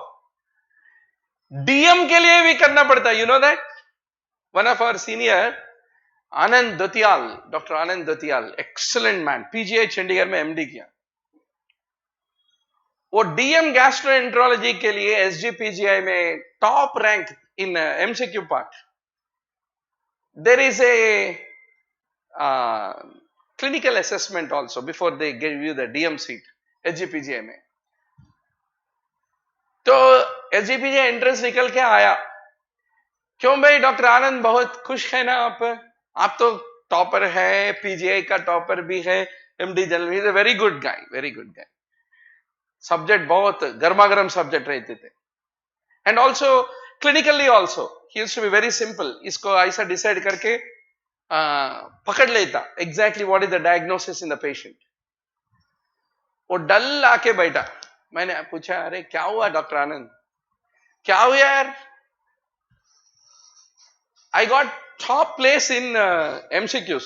डीएम के लिए भी करना पड़ता. You know that one of our senior Anand Datiyal, doctor Anand Datiyal, excellent man, PGI Chandigarh में एमडी किया. वो डीएम गैस्ट्रोएंट्रोलॉजी के लिए एसजीपीजीआई में top rank in MCQ part. There is a clinical assessment also before they give you the DM seat SGPGI में. तो SGPGI entrance निकल के आया. क्यों भाई डॉक्टर आनंद बहुत खुश है ना आप तो टॉपर है, पीजीआई का टॉपर भी है, MD general. He is a very good guy, very good guy. Subject बहुत गर्मा गर्म सब्जेक्ट रहते थे. And also clinically also he used to be very simple. इसको ऐसा डिसाइड करके पकड़ लेता exactly what is the diagnosis in the patient. वो डल आके बैठा. मैंने पूछा अरे क्या हुआ डॉक्टर आनंद, क्या हुआ यार? I got top place in MCQs.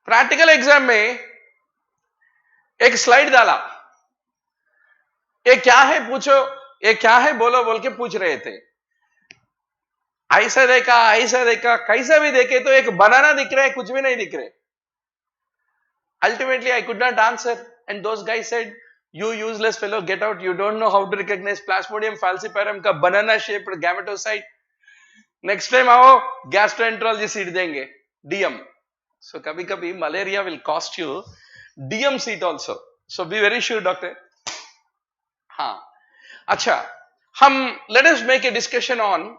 Practical exam में एक स्लाइड डाला, ये क्या है पूछो, ये क्या है बोलो बोल के पूछ रहे थे. ऐसा देखा कैसा भी देखे तो एक बनाना दिख रहा है, कुछ भी नहीं दिख रहे. Ultimately I could not answer and those guys said you useless fellow, get out, you don't know how to recognise Plasmodium falciparum का banana shaped gametocyte. Next time आओ गैस्ट्रोएंट्रोलॉजी सीट देंगे डीएम. सो कभी कभी malaria will cost you DM seat also. So be very sure doctor. हाँ अच्छा, हम let us make a discussion on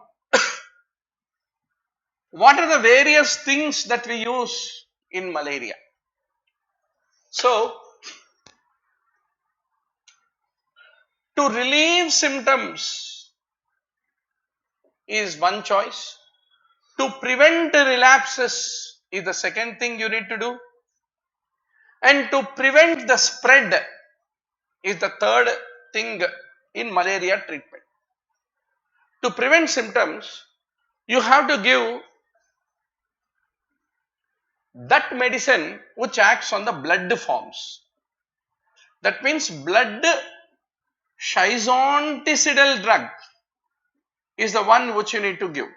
what are the various things that we use in malaria. So, to relieve symptoms is one choice. To prevent relapses is the second thing you need to do. And to prevent the spread is the third thing in malaria treatment. To prevent symptoms, you have to give that medicine which acts on the blood forms. That means blood schizonticidal drug is the one which you need to give.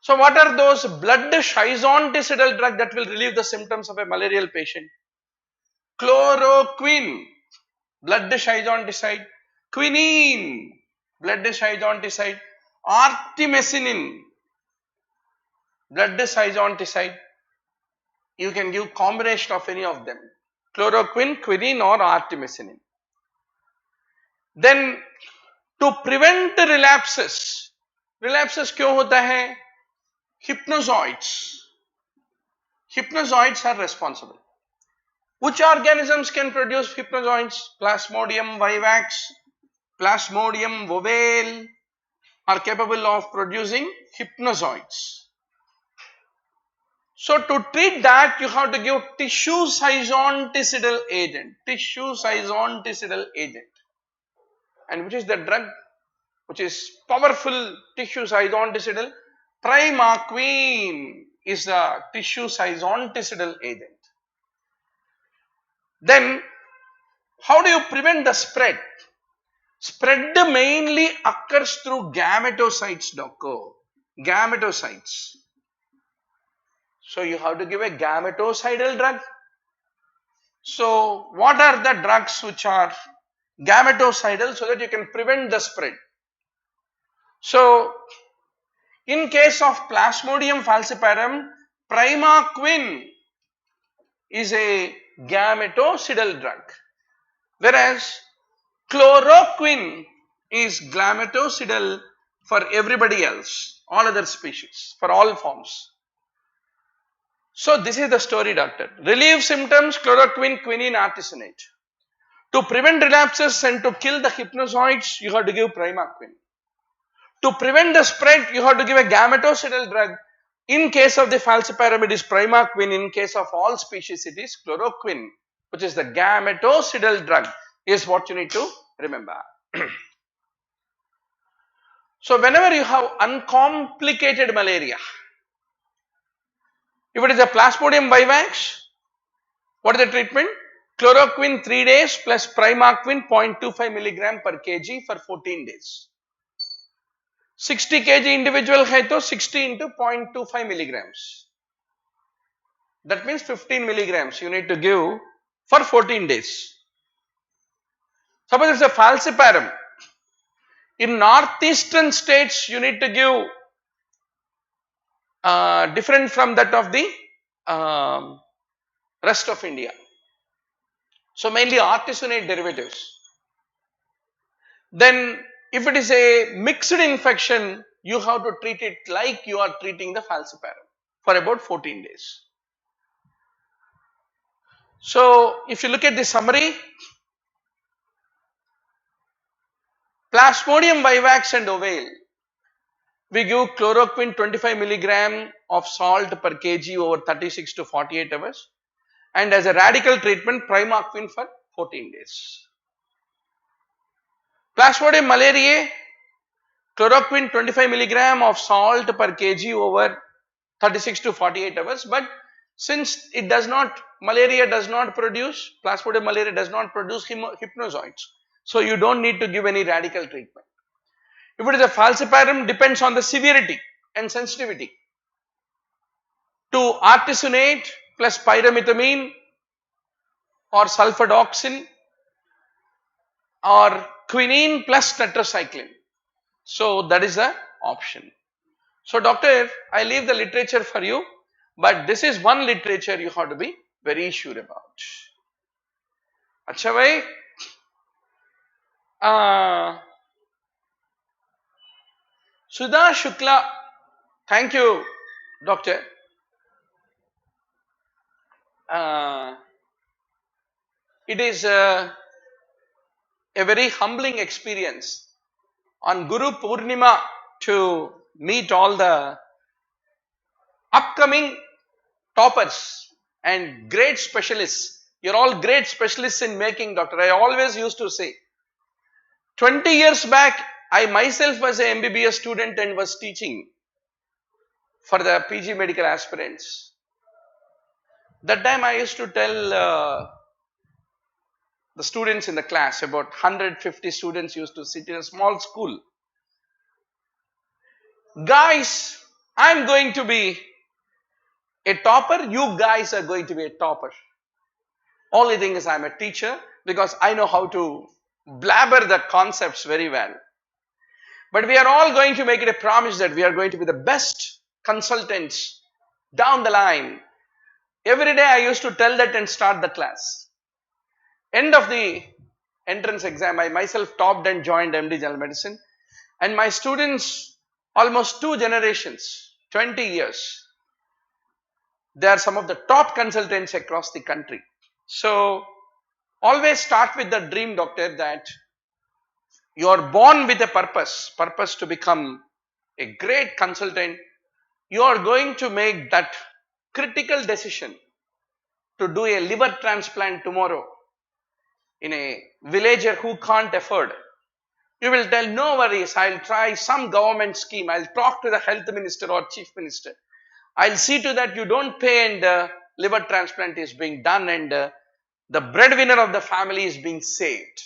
So what are those blood schizonticidal drug that will relieve the symptoms of a malarial patient? Chloroquine, blood schizonticide; quinine, blood schizonticide; artemisinin, blood schizonticide. You can give combination of any of them, chloroquine, quinine or artemisinin. Then to prevent relapses, relapses क्यों होता है? Hypnozoids are responsible. Which organisms can produce hypnozoids? Plasmodium vivax, Plasmodium ovale are capable of producing hypnozoids. So to treat that, you have to give tissue schizonticidal agent. And which is the drug which is powerful tissue schizonticidal? Primaquine is the tissue schizonticidal agent. Then how do you prevent the spread? Spread mainly occurs through gametocytes, doctor. Gametocytes. So you have to give a gametocidal drug. So what are the drugs which are gametocidal so that you can prevent the spread? So in case of Plasmodium falciparum, Primaquine is a gametocidal drug, whereas chloroquine is gametocidal for everybody else, all other species, for all forms. So this is the story, doctor. Relieve symptoms, chloroquine, quinine, artesunate. To prevent relapses and to kill the hypnozoids, you have to give Primaquine. To prevent the spread, you have to give a gametocidal drug. In case of the falciparum, it is Primaquine. In case of all species, it is chloroquine, which is the gametocidal drug, is what you need to remember. So whenever you have uncomplicated malaria, if it is a Plasmodium vivax, what is the treatment? Chloroquine 3 days plus Primaquine 0.25 milligram per kg for 14 days. 60 kg individual hai to 60 into 0.25 milligrams. That means 15 milligrams you need to give for 14 days. Suppose it is a falciparum. In northeastern states, you need to give different from that of the rest of India. So mainly artesunate derivatives. Then if it is a mixed infection, you have to treat it like you are treating the falciparum for about 14 days. So if you look at the summary, Plasmodium vivax and ovale, we give chloroquine 25 milligram of salt per kg over 36 to 48 hours, and as a radical treatment Primaquine for 14 days. Plasmodium malariae, chloroquine 25 milligram of salt per kg over 36 to 48 hours, but since it does not, malaria does not produce, Plasmodium malaria does not produce hypnozoids, so you don't need to give any radical treatment. If it is a falciparum, depends on the severity and sensitivity. To artesunate plus pyrimethamine or sulfadoxine or quinine plus tetracycline. So that is the option. So doctor, I leave the literature for you, but this is one literature you have to be very sure about. Acha bhai, Sudha Shukla, thank you doctor. it is a very humbling experience on Guru Pournima to meet all the upcoming toppers and great specialists. You're all great specialists in making, doctor. I always used to say, 20 years back, I myself was a MBBS student and was teaching for the PG medical aspirants. That time I used to tell the students in the class, about 150 students used to sit in a small school. Guys, I'm going to be a topper, you guys are going to be a topper. Only thing is I'm a teacher because I know how to blabber the concepts very well. But we are all going to make it a promise that we are going to be the best consultants down the line. Every day I used to tell that and start the class. End of the entrance exam, I myself topped and joined MD General Medicine. And my students, almost 2 generations, 20 years, they are some of the top consultants across the country. So, always start with the dream, doctor, that you are born with a purpose to become a great consultant. You are going to make that critical decision to do a liver transplant tomorrow in a villager who can't afford. You will tell, no worries, I'll try some government scheme. I'll talk to the health minister or chief minister. I'll see to that you don't pay and liver transplant is being done and the breadwinner of the family is being saved.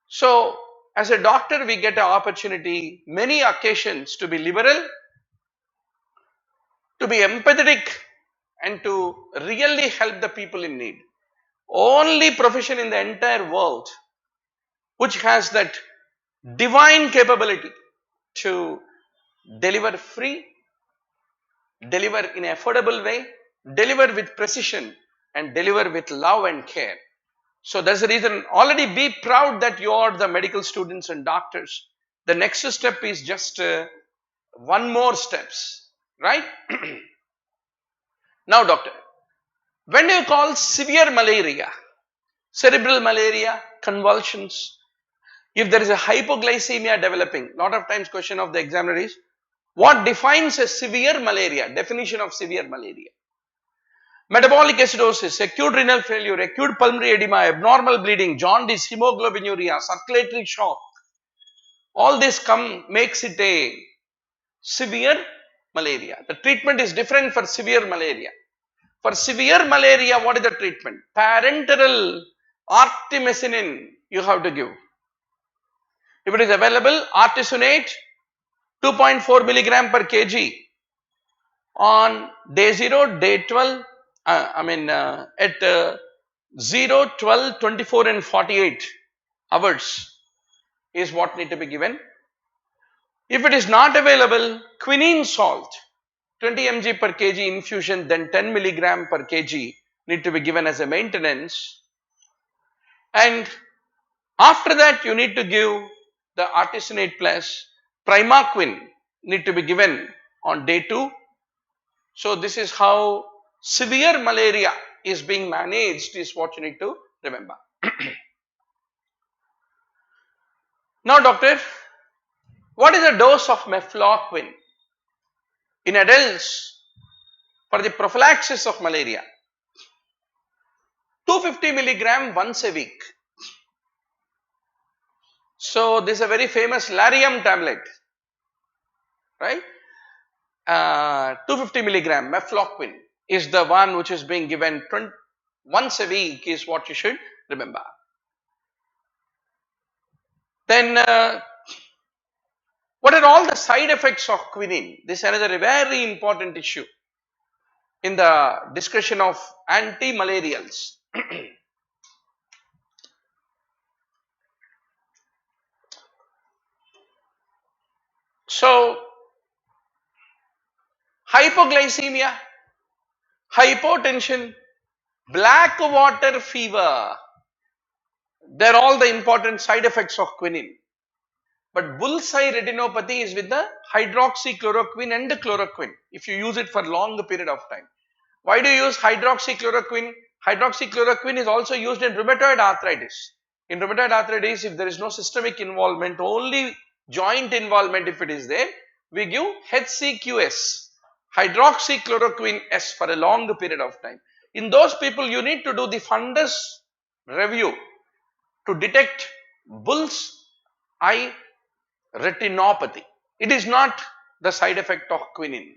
So, as a doctor, we get an opportunity, many occasions, to be liberal, to be empathetic, and to really help the people in need. Only profession in the entire world which has that divine capability to deliver free, deliver in an affordable way, deliver with precision, and deliver with love and care. So that's the reason, already be proud that you are the medical students and doctors. The next step is just one more steps, right? Now doctor, when do you call severe malaria, cerebral malaria, convulsions? If there is a hypoglycemia developing, lot of times question of the examiner is, what defines a severe malaria? Definition of severe malaria. Metabolic acidosis, acute renal failure, acute pulmonary edema, abnormal bleeding, jaundice, hemoglobinuria, circulatory shock. All this makes it a severe malaria. The treatment is different for severe malaria. For severe malaria, what is the treatment? Parenteral artemisinin you have to give. If it is available, artesunate 2.4 milligram per kg on day 0, day 12, at 0, 12, 24 and 48 hours is what need to be given. If it is not available, quinine salt 20 mg per kg infusion, then 10 milligram per kg need to be given as a maintenance. And after that you need to give the artesunate plus primaquine need to be given on day 2. So this is how severe malaria is being managed, is what you need to remember. Now doctor, what is the dose of mefloquine in adults for the prophylaxis of malaria? 250 milligram once a week. So this is a very famous Lariam tablet, right? 250 milligram mefloquine is the one which is being given once a week, is what you should remember. Then what are all the side effects of quinine? This is another very important issue in the discussion of anti-malarials. So, hypoglycemia, hypotension, black water fever, they are all the important side effects of quinine. But bullseye retinopathy is with the hydroxychloroquine and the chloroquine if you use it for long period of time. Why do you use hydroxychloroquine? Hydroxychloroquine is also used in rheumatoid arthritis. In rheumatoid arthritis, if there is no systemic involvement, only joint involvement if it is there, we give HCQS, hydroxychloroquine S, for a long period of time. In those people, you need to do the fundus review to detect bull's eye retinopathy. It is not the side effect of quinine.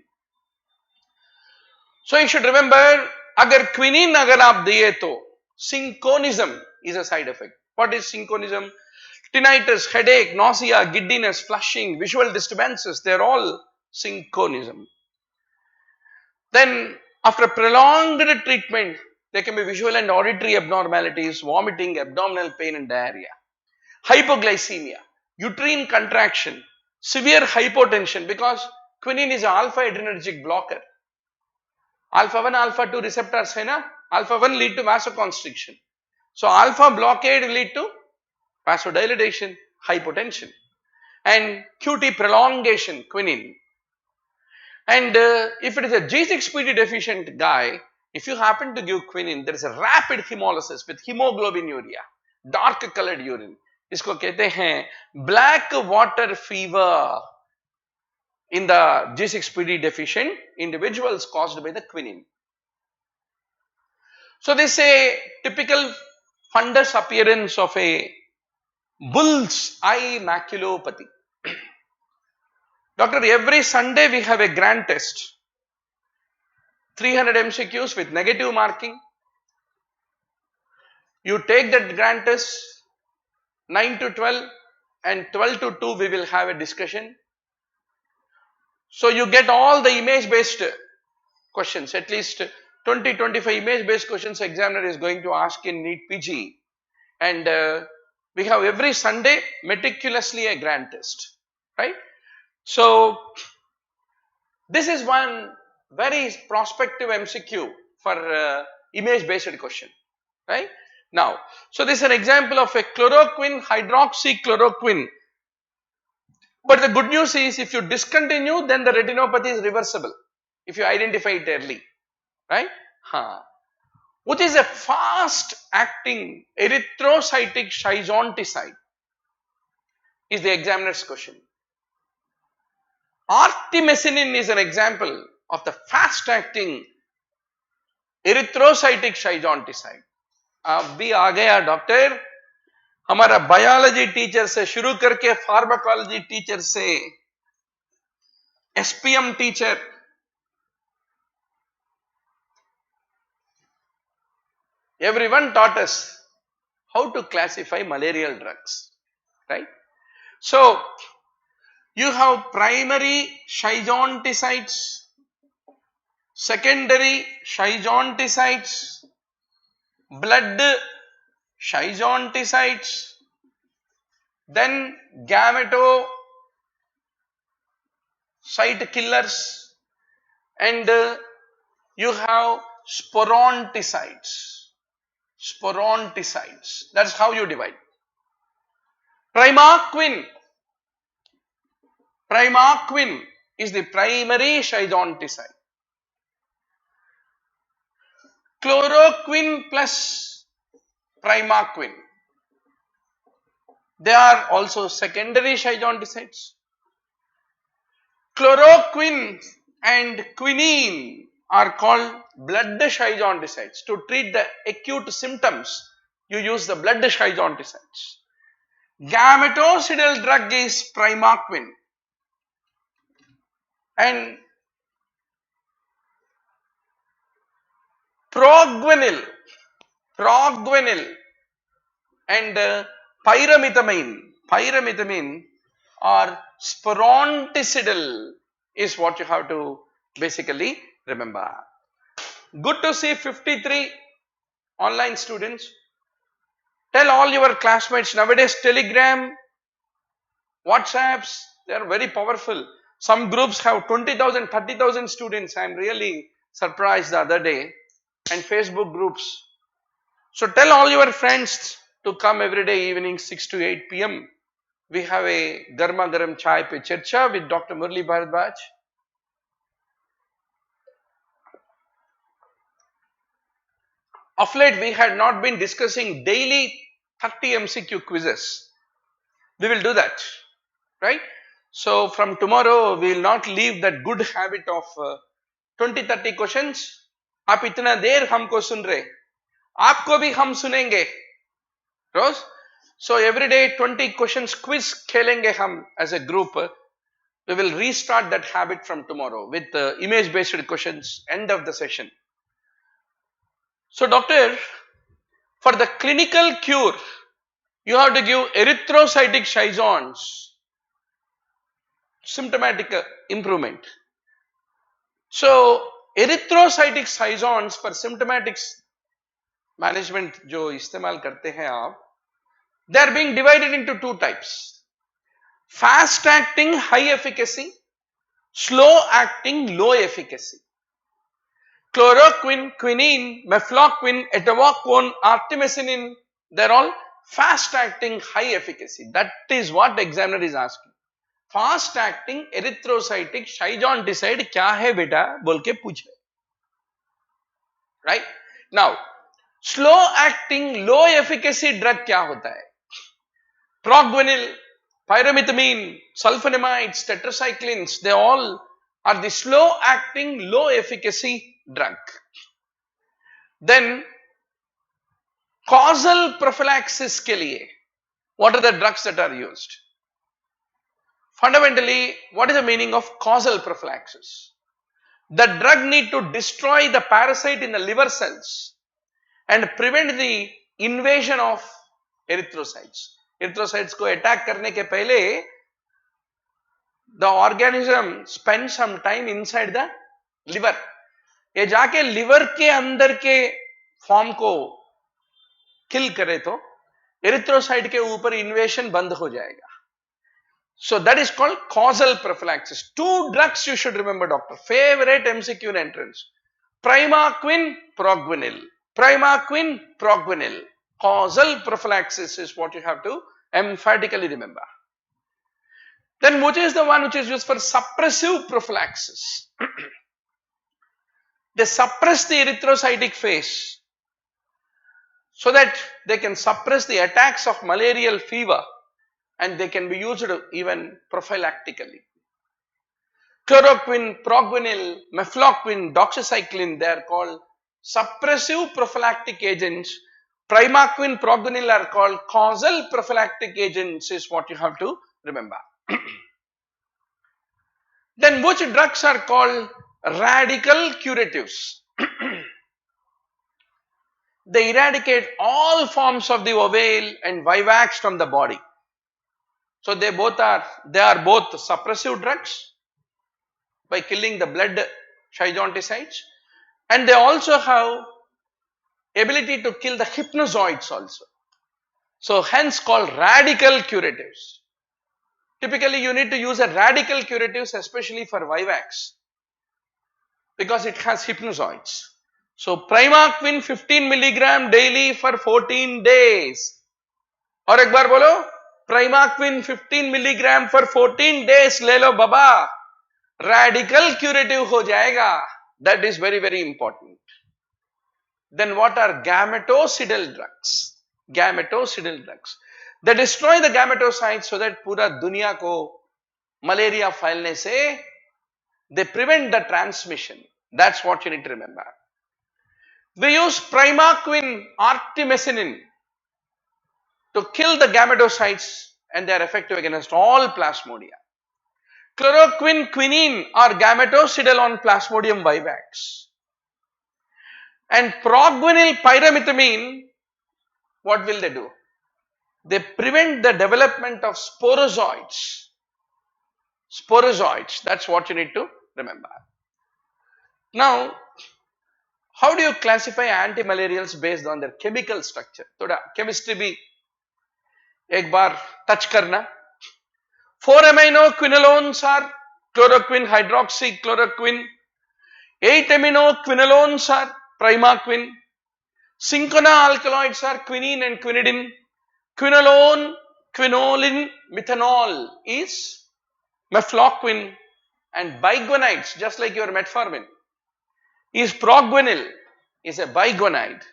So you should remember, agar quinine agar aap diye to, synchronism is a side effect. What is synchronism? Tinnitus, headache, nausea, giddiness, flushing, visual disturbances, they are all synchronism. Then after prolonged treatment, there can be visual and auditory abnormalities, vomiting, abdominal pain and diarrhea. Hypoglycemia, uterine contraction, severe hypotension, because quinine is an alpha adrenergic blocker. Alpha 1, alpha 2 receptors hai na? Alpha 1 lead to vasoconstriction. So alpha blockade will lead to vasodilatation, hypotension, and QT prolongation, quinine. And if it is a G6PD deficient guy, if you happen to give quinine, there is a rapid hemolysis with hemoglobinuria, dark colored urine. इसको कहते हैं black water fever in the G6PD deficient individuals caused by the quinine. So this is a typical fundus appearance of a bull's eye maculopathy. Doctor, every Sunday we have a grand test. 300 MCQs with negative marking. You take that grand test, 9 to 12 and 12 to 2 we will have a discussion. So you get all the image based questions, at least 20-25 image based questions examiner is going to ask in NEETPG. And we have every Sunday meticulously a grand test, right? So this is one very prospective MCQ for image based question, right? Now, so this is an example of a chloroquine, hydroxychloroquine. But the good news is if you discontinue, then the retinopathy is reversible if you identify it early, right? Which is a fast acting erythrocytic schizonticide is the examiner's question. Artemisinin is an example of the fast acting erythrocytic schizonticide. अभी आ गया doctor, हमारा biology teacher से शुरू करके pharmacology teacher से SPM teacher, everyone taught us how to classify malarial drugs, right? So you have primary schizonticides, secondary schizonticides, blood schizonticides, then gametocyte killers, and you have sporonticides. Sporonticides. That's how you divide. Primaquine is the primary schizonticide. Chloroquine plus primaquine, they are also secondary schizonticides. Chloroquine and quinine are called blood schizonticides. To treat the acute symptoms, you use the blood schizonticides. Gametocidal drug is primaquine, and proguanil and pyrimethamine or sporonticidal is what you have to basically remember. Good to see 53 online students. Tell all your classmates, nowadays Telegram, WhatsApps, they are very powerful. Some groups have 20,000, 30,000 students. I am really surprised the other day. And Facebook groups. So tell all your friends to come every day evening 6 to 8 p.m. We have a Garma Garam Chai Pe Charcha with Dr. Murli Bharadwaj. Of late, we had not been discussing daily 30 MCQ quizzes. We will do that, right? So, from tomorrow, we will not leave that good habit of 20-30 questions. आप इतना देर हमको सुन रहे, आपको भी हम सुनेंगे, रोज. So, every day 20 questions quiz खेलेंगे हम as a group. We will restart that habit from tomorrow with image-based questions, end of the session. So, doctor, for the clinical cure, you have to give erythrocytic schizons, symptomatic improvement. So, erythrocytic schizons for symptomatic management जो इस्तेमाल करते हैं आप, they are being divided into two types. Fast acting high efficacy, slow acting low efficacy. Chloroquine, quinine, mefloquine, etowaquone, artemisinin, they are all fast acting high efficacy. That is what examiner is asking. Fast acting erythrocytic schizonticide क्या है बेटा बोल के पूछे. Right? Now, slow acting low efficacy drug क्या होता है? Proguanil, pyrimethamine, sulfonamides, tetracyclines, they all are the slow acting low efficacy drug. Then causal prophylaxis के लिए, what are the drugs that are used? Fundamentally, what is the meaning of causal prophylaxis? The drug need to destroy the parasite in the liver cells and prevent the invasion of erythrocytes. Erythrocytes को attack करने के पहले the organism spends some time inside the liver. ये जाके liver के अंदर के form को किल करे तो एरिथ्रोसाइट के ऊपर इन्वेशन बंद हो जाएगा. So that is called causal prophylaxis. Two drugs you should remember, doctor. Favorite MCQ entrance. Primaquine, proguanil. Primaquine, proguanil. Causal prophylaxis is what you have to emphatically remember. Then which is the one which is used for suppressive prophylaxis? They suppress the erythrocytic phase so that they can suppress the attacks of malarial fever, and they can be used even prophylactically. Chloroquine, proguanil, mefloquine, doxycycline, they are called suppressive prophylactic agents. Primaquine, proguanil are called causal prophylactic agents is what you have to remember. Then which drugs are called radical curatives? They eradicate all forms of the ovale and vivax from the body. So they are both suppressive drugs by killing the blood schizonticides, and they also have ability to kill the hypnozoids also. So hence called radical curatives. Typically you need to use a radical curatives especially for vivax because it has hypnozoids. So primaquine 15 milligram daily for 14 days. और एक बार बोलो, primaquine 15 milligram for 14 days ले लो बाबा, radical curative हो जाएगा. That is very, very important. Then what are gametocidal drugs? Gametocidal drugs. They destroy the gametocytes so that पूरा दुनिया को malaria फैलने से they prevent the transmission. That's what you need to remember. We use primaquine, artemisinin to kill the gametocytes, and they are effective against all plasmodia. Chloroquine, quinine are gametocidal on Plasmodium vivax. And proguanil, pyrimethamine, what will they do? They prevent the development of sporozoids. Sporozoids, that's what you need to remember. Now, how do you classify anti-malarials based on their chemical structure? थोड़ा chemistry भी एक बार touch करना. 4-aminoquinolones are chloroquine, hydroxychloroquine. 8-aminoquinolones are primaquine. Cinchona alkaloids are quinine and quinidine. Quinolone, quinolin, methanol is mefloquine, and biguanides, just like your metformin, is proguanil, is a biguanide.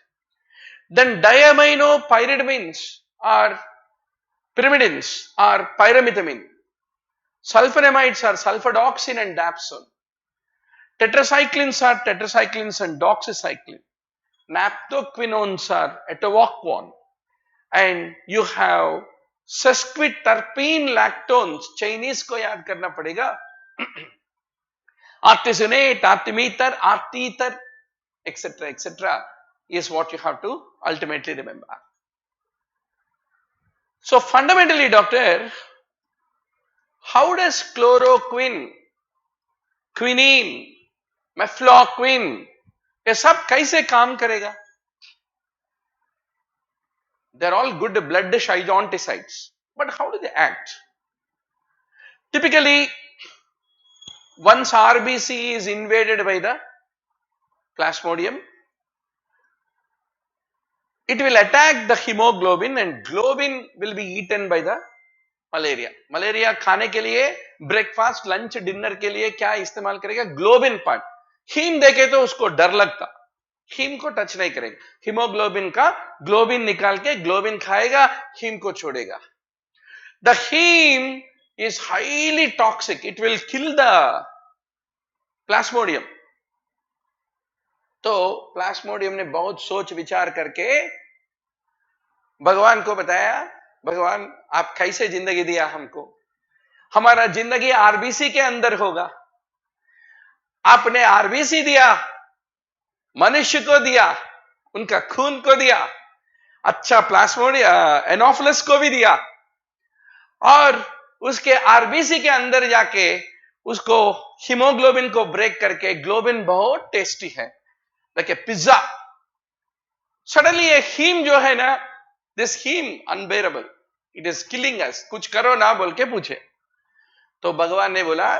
Then diaminopyridamines or pyrimidines or pyrimethamine. Sulfonamides are sulfadoxine and dapsone. Tetracyclines are tetracyclines and doxycycline. Naphthoquinones are etowaquone. And you have sesquiterpene lactones. Chinese को याद करना पड़ेगा. Artesunate, artemether, artether, etc. is what you have to ultimately remember. So fundamentally, doctor, how does chloroquine, quinine, mefloquine, ये सब कैसे काम करेगा? They are all good blood schizanticides, but how do they act? Typically, once RBC is invaded by the plasmodium, it will attack the hemoglobin and globin will be eaten by the malaria. Malaria खाने के लिए breakfast, lunch, dinner के लिए क्या इस्तेमाल करेगा? Globin part. Haem देखे तो उसको डर लगता, हीम को टच नहीं करेगा. हीमोग्लोबिन का ग्लोबिन निकाल के ग्लोबिन खाएगा, हीम को छोड़ेगा. The heme is highly toxic. It will kill the plasmodium. तो प्लास्मोडियम ने बहुत सोच विचार करके भगवान को बताया, भगवान आप कैसे जिंदगी दिया हमको, हमारा जिंदगी आरबीसी के अंदर होगा. आपने आरबीसी दिया, मनुष्य को दिया, उनका खून को दिया, अच्छा प्लास्मोडियम एनोफिलस को भी दिया, और उसके आरबीसी के अंदर जाके उसको हीमोग्लोबिन को ब्रेक करके, ग्लोबिन बहुत टेस्टी है, देखिए पिज्जा. सडनली ये हीम जो है ना, this heat unbearable, it is killing us, कुछ करो ना बोल के पूछे. तो भगवान ने बोला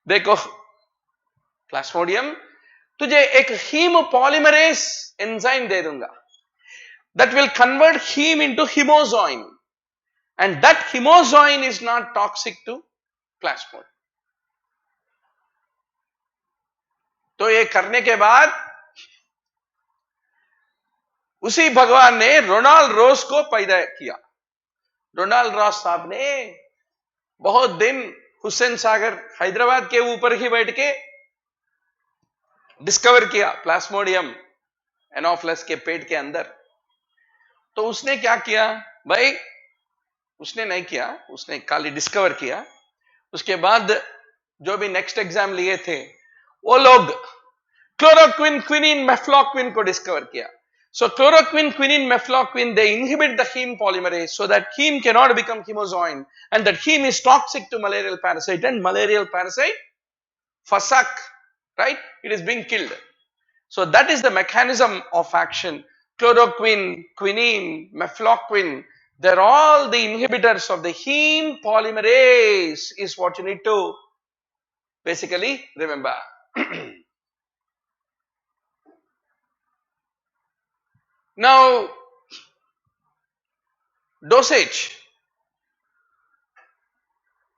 देखो प्लास्मोडियम, तुझे एक हीम पॉलीमरेज एंजाइम दे दूंगा, that will convert heme into hemozoin, and that hemozoin is not toxic to plasmodium. तो ये करने के बाद उसी भगवान ने रोनाल्ड रोस को पैदा किया. रोनाल्ड रोस साहब ने बहुत दिन हुसैन सागर हैदराबाद के ऊपर ही बैठ के डिस्कवर किया प्लास्मोडियम एनोफिलस के पेट के अंदर. तो उसने क्या किया भाई, उसने नहीं किया, उसने खाली डिस्कवर किया. उसके बाद जो भी नेक्स्ट एग्जाम लिए थे वो लोग क्लोरोक्विन, क्विनिन, मेफ्लॉक्विन को डिस्कवर किया. So chloroquine, quinine, mefloquine, they inhibit the heme polymerase so that heme cannot become hemozoin, and that heme is toxic to malarial parasite, and malarial parasite fasak, right? It is being killed. So that is the mechanism of action. Chloroquine, quinine, mefloquine, they're all the inhibitors of the heme polymerase is what you need to basically remember. Now, dosage.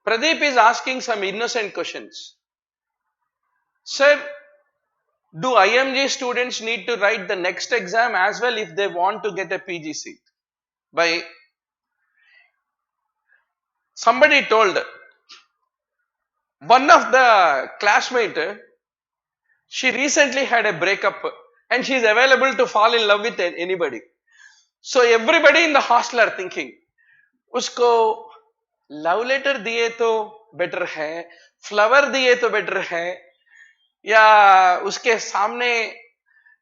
Pradeep is asking some innocent questions. Sir, do IMG students need to write the next exam as well if they want to get a PG seat? By somebody told one of the classmates, she recently had a breakup and she is available to fall in love with anybody. So everybody in the hostel are thinking, उसको love letter दिए तो better है, flower दिए तो better है, या उसके सामने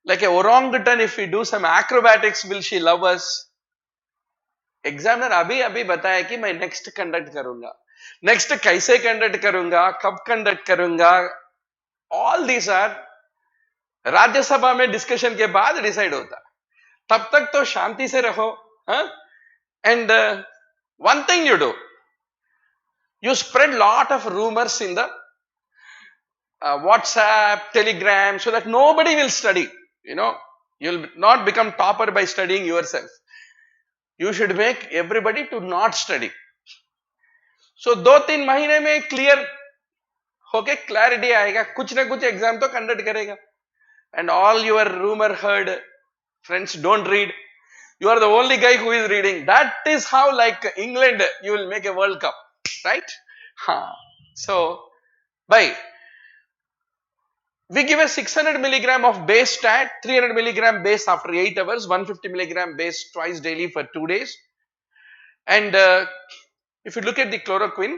like a orangutan, if we do some acrobatics, will she love us? Examiner अभी बताया कि मैं next conduct करूंगा, next कैसे conduct करूंगा, कब conduct करूंगा, all these are राज्यसभा में डिस्कशन के बाद डिसाइड होता. तब तक तो शांति से रहो. And one thing you do, you spread lot of rumors in the WhatsApp, Telegram, so that nobody will study. You know, you'll not become topper by studying yourself. You should make everybody to not study. So 2-3 महीने में clear होके clarity आएगा, कुछ ना कुछ exam तो conduct करेगा. And all your rumor heard Friends, don't read. You are the only guy who is reading. That is how, like England, you will make a World Cup, right? So, by we give a 600 milligram of base stat, 300 milligram base after 8 hours, 150 milligram base twice daily for 2 days. And if you look at the chloroquine,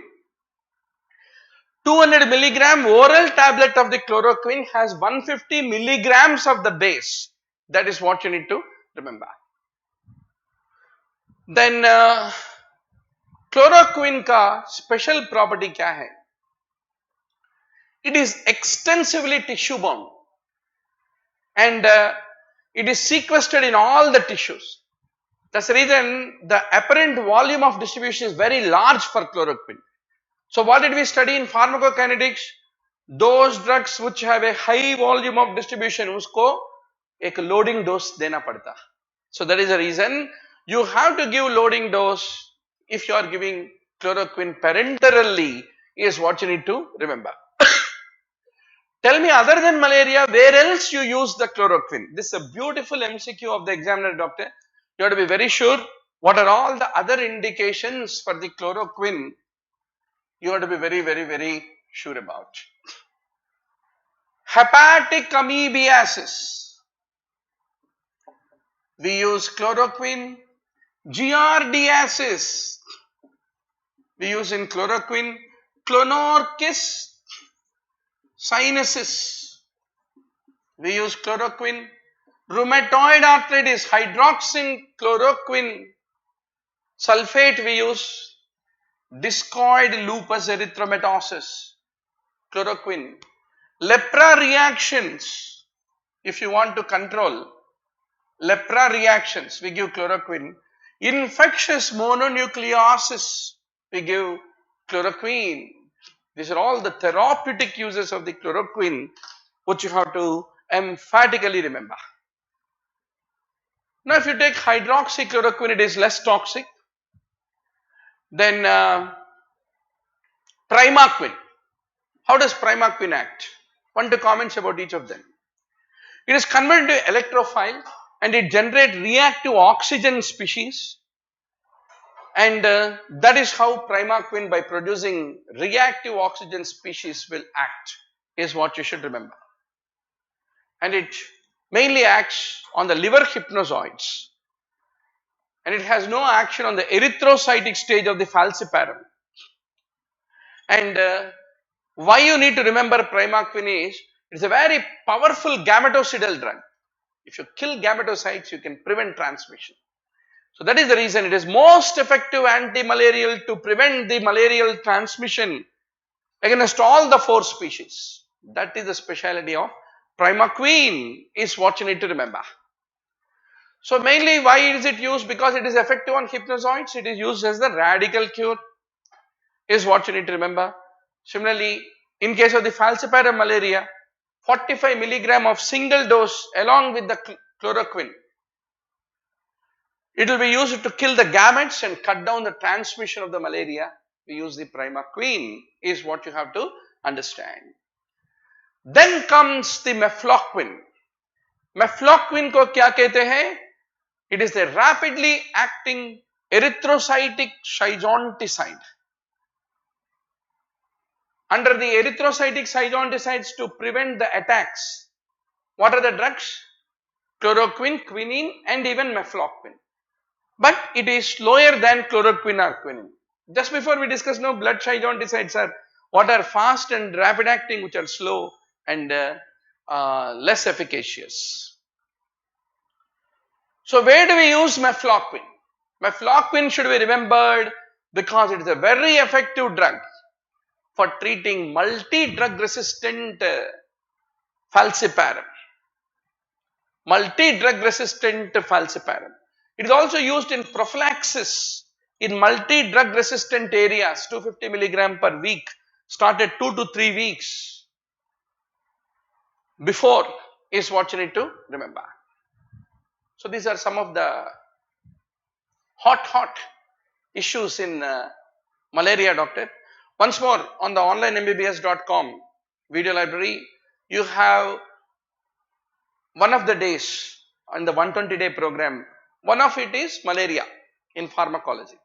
200 milligram oral tablet of the chloroquine has 150 milligrams of the base. That is what you need to remember. Then chloroquine का special property क्या है? It is extensively tissue bound and it is sequestered in all the tissues. That's the reason the apparent volume of distribution is very large for chloroquine. So what did we study in pharmacokinetics? Those drugs which have a high volume of distribution, उसको एक loading dose देना पड़ता. So that is the reason you have to give loading dose if you are giving chloroquine parenterally is what you need to remember. Tell me, other than malaria, where else you use the chloroquine? This is a beautiful MCQ of the examiner, doctor. You have to be very sure what are all the other indications for the chloroquine. You have to be very sure about. Hepatic amoebiasis. We use chloroquine. Giardiasis. We use in chloroquine. Clonorchis. Sinuses. We use chloroquine. Rheumatoid arthritis, hydroxychloroquine chloroquine sulfate we use. Discoid lupus erythematosus, chloroquine. Lepra reactions, if you want to control lepra reactions, we give chloroquine. Infectious mononucleosis, we give chloroquine. These are all the therapeutic uses of the chloroquine which you have to emphatically remember. Now if you take hydroxychloroquine, it is less toxic. Then primaquine. How does primaquine act? 1 2 comments about each of them. It is converted to electrophile and it generates reactive oxygen species. And that is how primaquine, by producing reactive oxygen species, will act, is what you should remember. And it mainly acts on the liver hypnozoids. And it has no action on the erythrocytic stage of the falciparum. And why you need to remember primaquine is, it is a very powerful gametocidal drug. If you kill gametocytes, you can prevent transmission. So that is the reason it is most effective anti-malarial to prevent the malarial transmission against all the 4 species. That is the specialty of primaquine, is what you need to remember. So mainly why is it used? Because it is effective on hypnozoids. It is used as the radical cure, is what you need to remember. Similarly, in case of the falciparum malaria, 45 milligram of single dose along with the chloroquine. It will be used to kill the gametes and cut down the transmission of the malaria. We use the primaquine, is what you have to understand. Then comes the mefloquine. Mefloquine को क्या कहते हैं? It is a rapidly acting erythrocytic schizonticides. Under the erythrocytic schizonticides, to prevent the attacks, what are the drugs? Chloroquine, quinine and even mefloquine. But it is lower than chloroquine or quinine. Just before we discussed, no, blood schizonticides are what are fast and rapid acting, which are slow and less efficacious. So where do we use mefloquine? Mefloquine should be remembered because it is a very effective drug for treating multi-drug resistant falciparum. Multi-drug resistant falciparum. It is also used in prophylaxis in multi-drug resistant areas, 250 milligram per week, started 2 to 3 weeks before, is what you need to remember. So these are some of the hot issues in malaria, doctor. Once more, on the onlinembbs.com video library, you have one of the days in the 120-day program. One of it is malaria in pharmacology.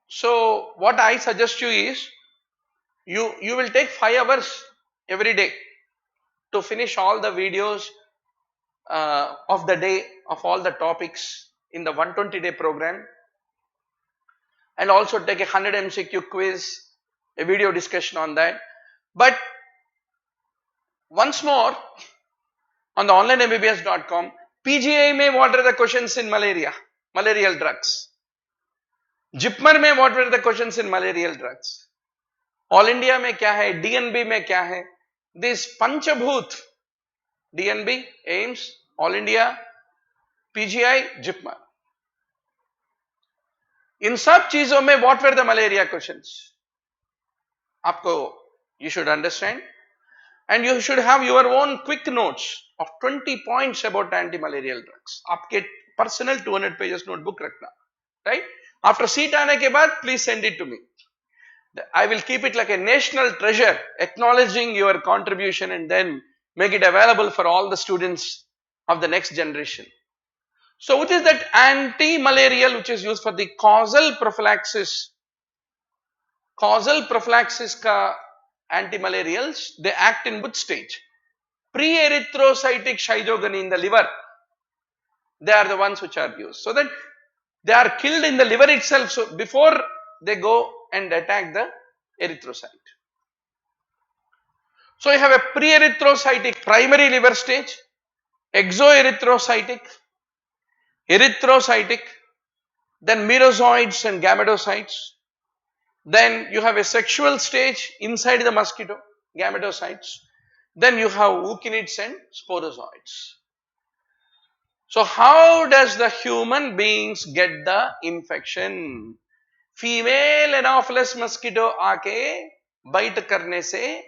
So what I suggest you is, you will take 5 hours every day to finish all the videos of the day of all the topics in the 120-day program, and also take a 100 MCQ quiz, a video discussion on that. But once more, on the onlinembbs.com, PGI में what are the questions in malaria, malarial drugs? JIPMER में what were the questions in malarial drugs? All India में क्या है? DNB में क्या है? This Panchabhut, DNB, AIMS, All India, PGI, JIPMER. इन सब चीजों में what were the malaria questions? आपको, you should understand, and you should have your own quick notes of 20 points about anti-malarial drugs. आपके personal 200 pages notebook रखना, right? After seat आने के बाद, please send it to me. I will keep it like a national treasure, acknowledging your contribution, and then make it available for all the students of the next generation. So which is that anti-malarial which is used for the causal prophylaxis? Causal prophylaxis ka anti-malarials, they act in which stage? Pre-erythrocytic schizophrenia in the liver. They are the ones which are used. So that they are killed in the liver itself, so before they go and attack the erythrocyte. So you have a pre-erythrocytic primary liver stage, exoerythrocytic, erythrocytic, then merozoites and gametocytes. Then you have a sexual stage inside the mosquito, gametocytes. Then you have eukinids and sporozoites. So how does the human beings get the infection? Female Anopheles mosquito आके bite करने से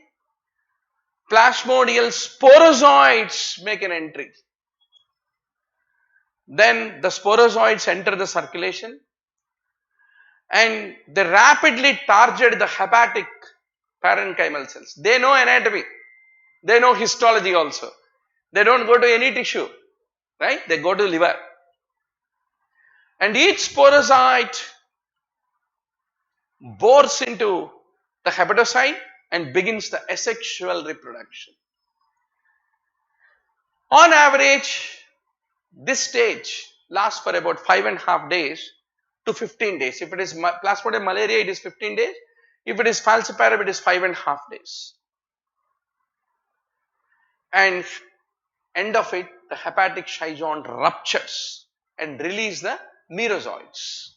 plasmodial sporozoites make an entry. Then the sporozoites enter the circulation and they rapidly target the hepatic parenchymal cells. They know anatomy, they know histology also. They don't go to any tissue, right? They go to liver. And each sporozoite bores into the hepatocyte and begins the asexual reproduction. On average, this stage lasts for about 5.5 days to 15 days. If it is Plasmodium malaria, it is 15 days. If it is falciparum, it is 5.5 days. And end of it, the hepatic schizon ruptures and release the merozoites.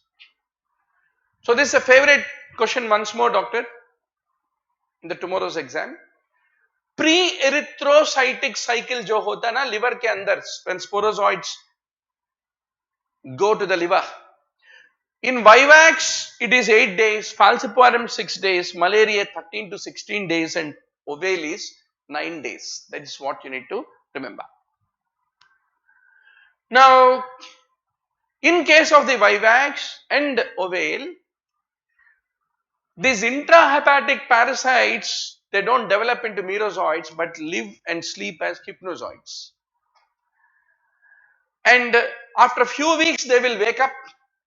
So this is a favorite question once more, doctor, in the tomorrow's exam. Pre-erythrocytic cycle जो होता ना liver के अंदर, when sporozoites go to the liver. In vivax, it is 8 days, falciparum 6 days, malaria 13 to 16 days, and ovale is 9 days. That is what you need to remember. Now, in case of the vivax and ovale, these intrahepatic parasites, they don't develop into merozoites but live and sleep as hypnozoites. And after a few weeks, they will wake up,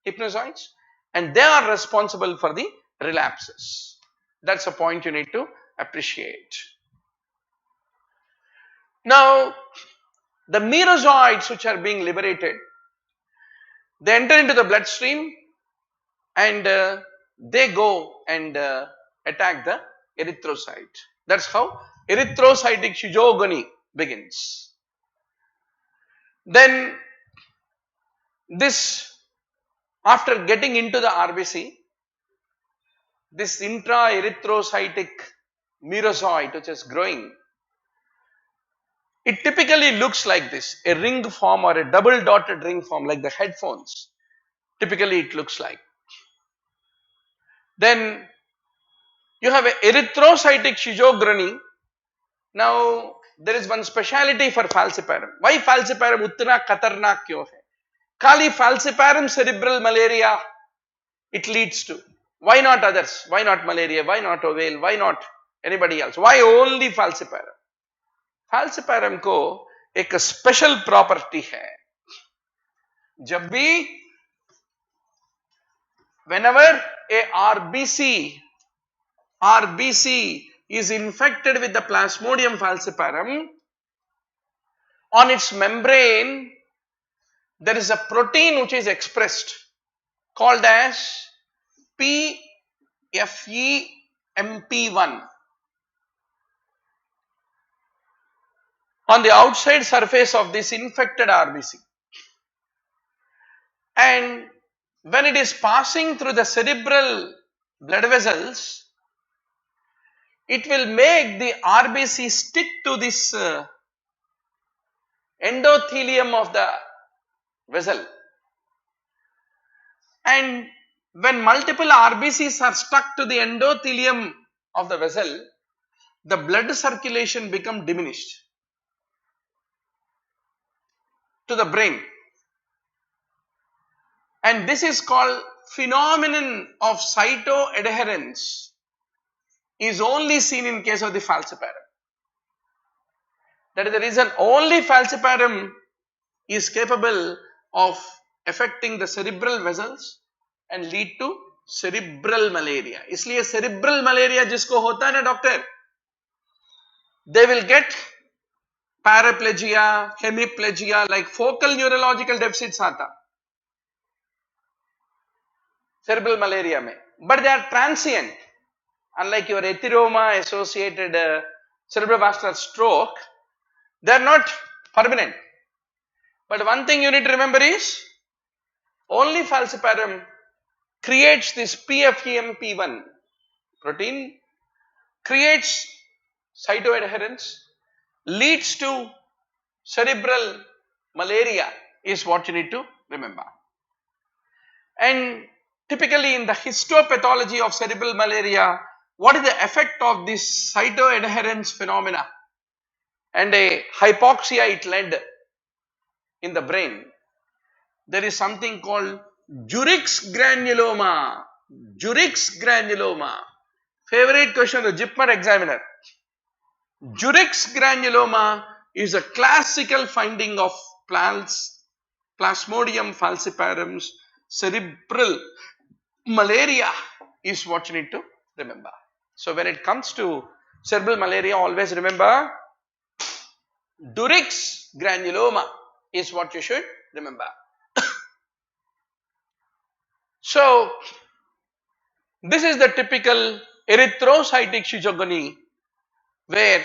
hypnozoites, and they are responsible for the relapses. That's a point you need to appreciate. Now, the merozoites which are being liberated, they enter into the bloodstream and they go and attack the erythrocyte. That's how erythrocytic schizophrenia begins. Then this, after getting into the RBC, this intra-erythrocytic merozoite which is growing, it typically looks like this, a ring form or a double dotted ring form like the headphones. Typically it looks like. Then you have an erythrocytic schizophrenia. Now there is one speciality for falciparum. Why falciparum उतना खतरनाक क्यों है? खाली falciparum cerebral malaria it leads to. Why not others? Why not malaria? Why not ovale? Why not anybody else? Why only falciparum? Falciparum को एक special property है, जब भी whenever a RBC is infected with the Plasmodium falciparum, on its membrane there is a protein which is expressed called as PFEMP1 on the outside surface of this infected RBC, and when it is passing through the cerebral blood vessels, it will make the RBC stick to this endothelium of the vessel, and when multiple RBCs are stuck to the endothelium of the vessel, the blood circulation becomes diminished to the brain, and this is called phenomenon of cytoadherence, is only seen in case of the falciparum. That is the reason only falciparum is capable of affecting the cerebral vessels and lead to cerebral malaria. इसलिए cerebral malaria जिसको होता है ना doctor, they will get paraplegia, hemiplegia, like focal neurological deficits आता cerebral malaria में, but they are transient. Unlike your ethyroma associated cerebrovascular stroke, they are not permanent. But one thing you need to remember is, only falciparum creates this PFEMP1 protein, creates cytoadherence, leads to cerebral malaria is what you need to remember. And typically in the histopathology of cerebral malaria, what is the effect of this cytoadherence phenomena and a hypoxia it led in the brain? There is something called Jurix granuloma. Jurix granuloma. Favorite question of the JIPMER examiner. Jurix granuloma is a classical finding of Plasmodium falciparum's cerebral malaria is what you need to remember. So when it comes to cerebral malaria, always remember Jurix granuloma is what you should remember. So this is the typical erythrocytic schizophrenia where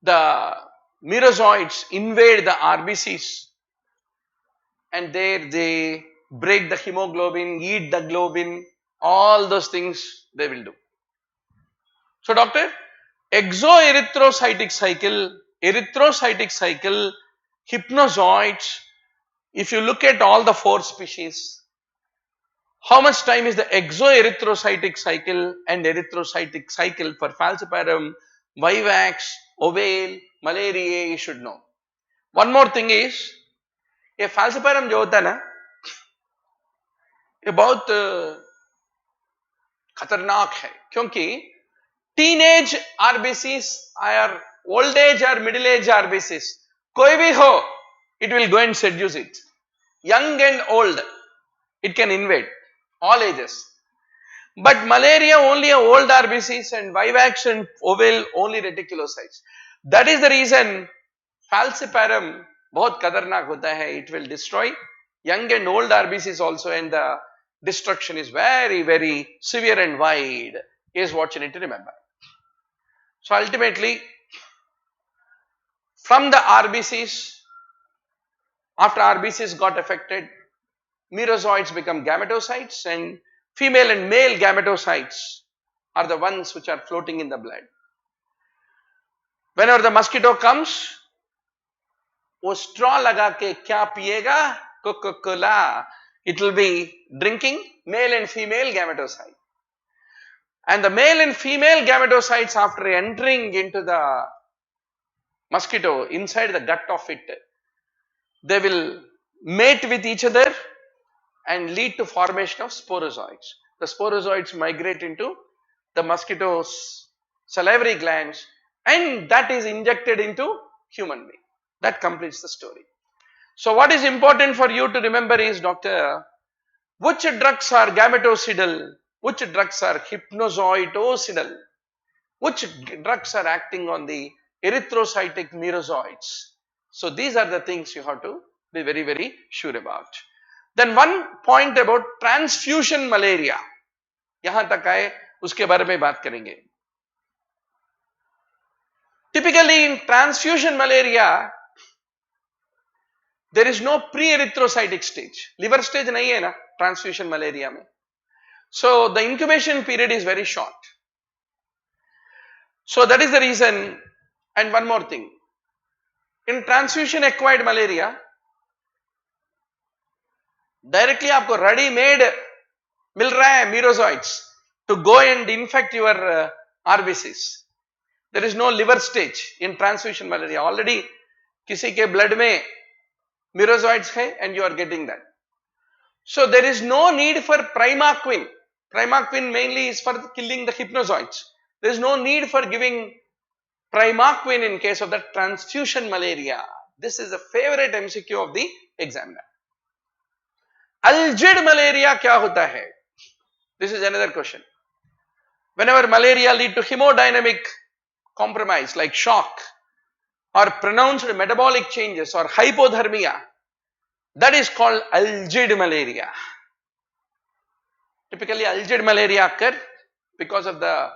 the merozoites invade the RBCs and there they break the hemoglobin, eat the globin, all those things they will do. So doctor, erythrocytic cycle, hypnozoites, if you look at all the 4 species, how much time is the exoerythrocytic cycle and erythrocytic cycle for falciparum, vivax, ovale, malariae, you should know. One more thing is, ये falciparum जो होता है ना, ये बहुत खतरनाक है, क्योंकि teenage RBCs or old age or middle age RBCs, कोई भी हो, it will go and seduce it. Young and old, it can invade, all ages. But malaria only a old RBCs and vivax and ovale only reticulocytes. That is the reason falciparum बहुत खतरनाक होता है. It will destroy young and old RBCs also, and the destruction is very, very severe and wide is what you need to remember. So ultimately, from the RBCs, after RBCs got affected, merozoites become gametocytes, and female and male gametocytes are the ones which are floating in the blood. Whenever the mosquito comes, वो straw लगा के क्या पिएगा? Coca-Cola. It will be drinking male and female gametocyte. And the male and female gametocytes, after entering into the mosquito inside the gut of it, they will mate with each other and lead to formation of sporozoites. The sporozoites migrate into the mosquito's salivary glands, and that is injected into human being. That completes the story. So what is important for you to remember is, doctor, which drugs are gametocidal, which drugs are hypnozoitocidal, which drugs are acting on the erythrocytic merozoites. So these are the things you have to be very, very sure about. Then one point about transfusion malaria. यहाँ तक आए उसके बारे में बात करेंगे. Typically in transfusion malaria, there is no pre-erythrocytic stage. Liver stage नहीं है ना transfusion malaria में. So the incubation period is very short. So that is the reason. And one more thing, in transfusion acquired malaria, directly आपको ready made मिल रहा है merozoites to go and infect your RBCs. There is no liver stage in transfusion malaria. Already किसी के blood में merozoites है and you are getting that. So there is no need for primaquine. Primaquine mainly is for killing the hypnozoites. There is no need for giving primaquine in case of the transfusion malaria. This is a favorite MCQ of the examiner. Algid malaria क्या होता है? This is another question. Whenever malaria lead to hemodynamic compromise like shock or pronounced metabolic changes or hypothermia, that is called algid malaria. Typically algid malaria occur because of the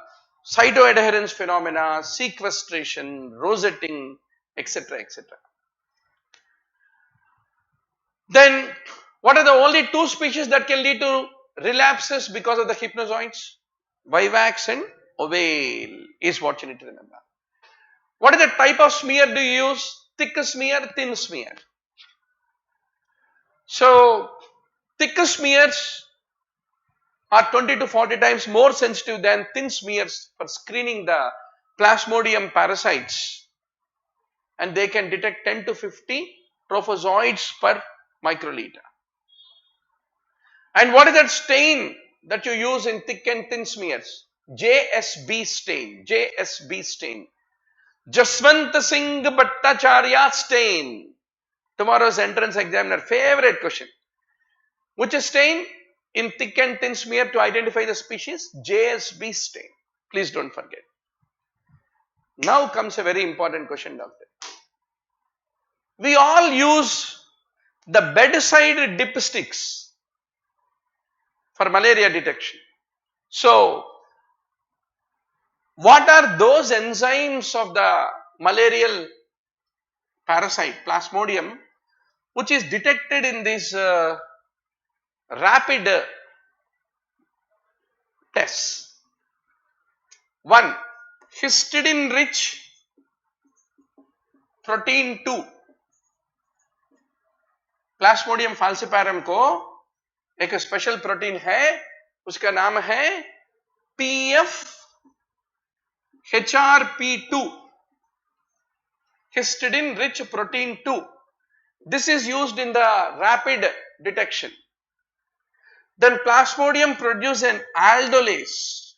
cytoadherence phenomena, sequestration, rosetting, etc., etc. Then what are the only two species that can lead to relapses because of the hypnozoites? Vivax and Ovale is what you need to remember. What is the type of smear do you use? Thick smear, thin smear. So thick smears are 20 to 40 times more sensitive than thin smears for screening the Plasmodium parasites, and they can detect 10 to 50 trophozoites per microliter. And what is that stain that you use in thick and thin smears? JSB stain, JSB stain. Jaswant Singh Bhattacharya stain. Tomorrow's entrance examiner favorite question. Which stain in thick and thin smear to identify the species? JSB stain. Please don't forget. Now comes a very important question, doctor. We all use the bedside dipsticks for malaria detection. So, what are those enzymes of the malarial parasite, Plasmodium, which is detected in these rapid tests? One, histidine rich protein 2. Plasmodium falciparum को एक special protein है, उसका नाम है PF-HRP2, histidine rich protein 2. This is used in the rapid detection. Then Plasmodium produces an aldolase,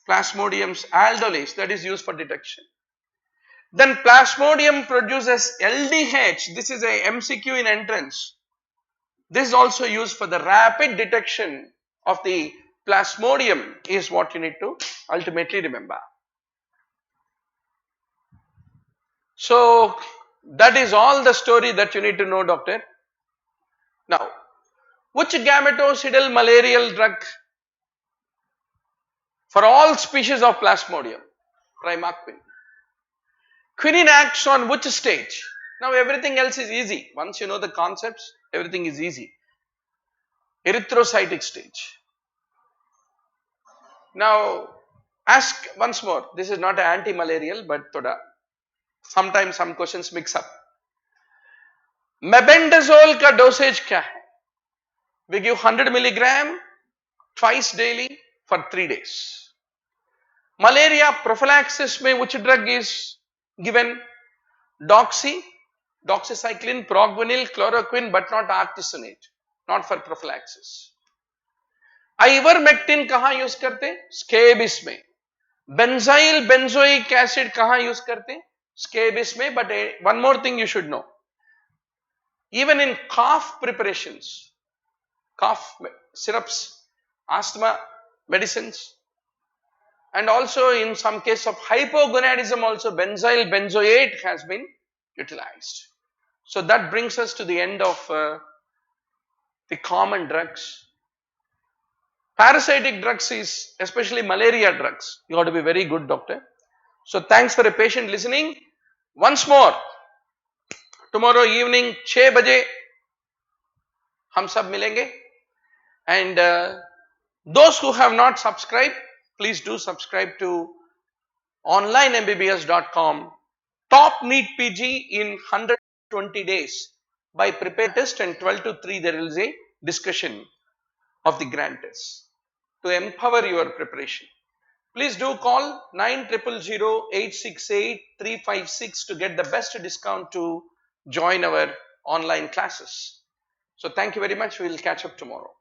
Plasmodium's aldolase, that is used for detection. Then Plasmodium produces LDH, this is a MCQ in entrance. This is also used for the rapid detection of the Plasmodium, is what you need to ultimately remember. So that is all the story that you need to know, doctor. Now, which gametocidal malarial drug for all species of Plasmodium? Primaquine. Quinine acts on which stage? Now everything else is easy. Once you know the concepts, everything is easy. Erythrocytic stage. Now ask once more. This is not an anti-malarial, but sometimes some questions mix up. Mebendazole ka dosage kya hai? We give 100 milligram twice daily for 3 days. Malaria prophylaxis mein which drug is given? Doxycycline, proguanil, chloroquine, but not artesunate, not for prophylaxis. Ivermectin कहाँ use करते? Scabies में. Benzyl benzoic acid कहाँ use करते? scabies may, but one more thing you should know. Even in cough preparations, cough syrups, asthma medicines, and also in some case of hypogonadism also benzyl benzoate has been utilized. So that brings us to the end of the common drugs. Parasitic drugs is especially malaria drugs. You have to be very good, doctor. So thanks for a patient listening. Once more, tomorrow evening 6 बजे हम सब मिलेंगे. And those who have not subscribed, please do subscribe to onlinembbs.com. Top NEETPG in 120 days by prepare test, and 12 to 3 there is a discussion of the grand test to empower your preparation. Please do call 9000-868-356 to get the best discount to join our online classes. So thank you very much. We will catch up tomorrow.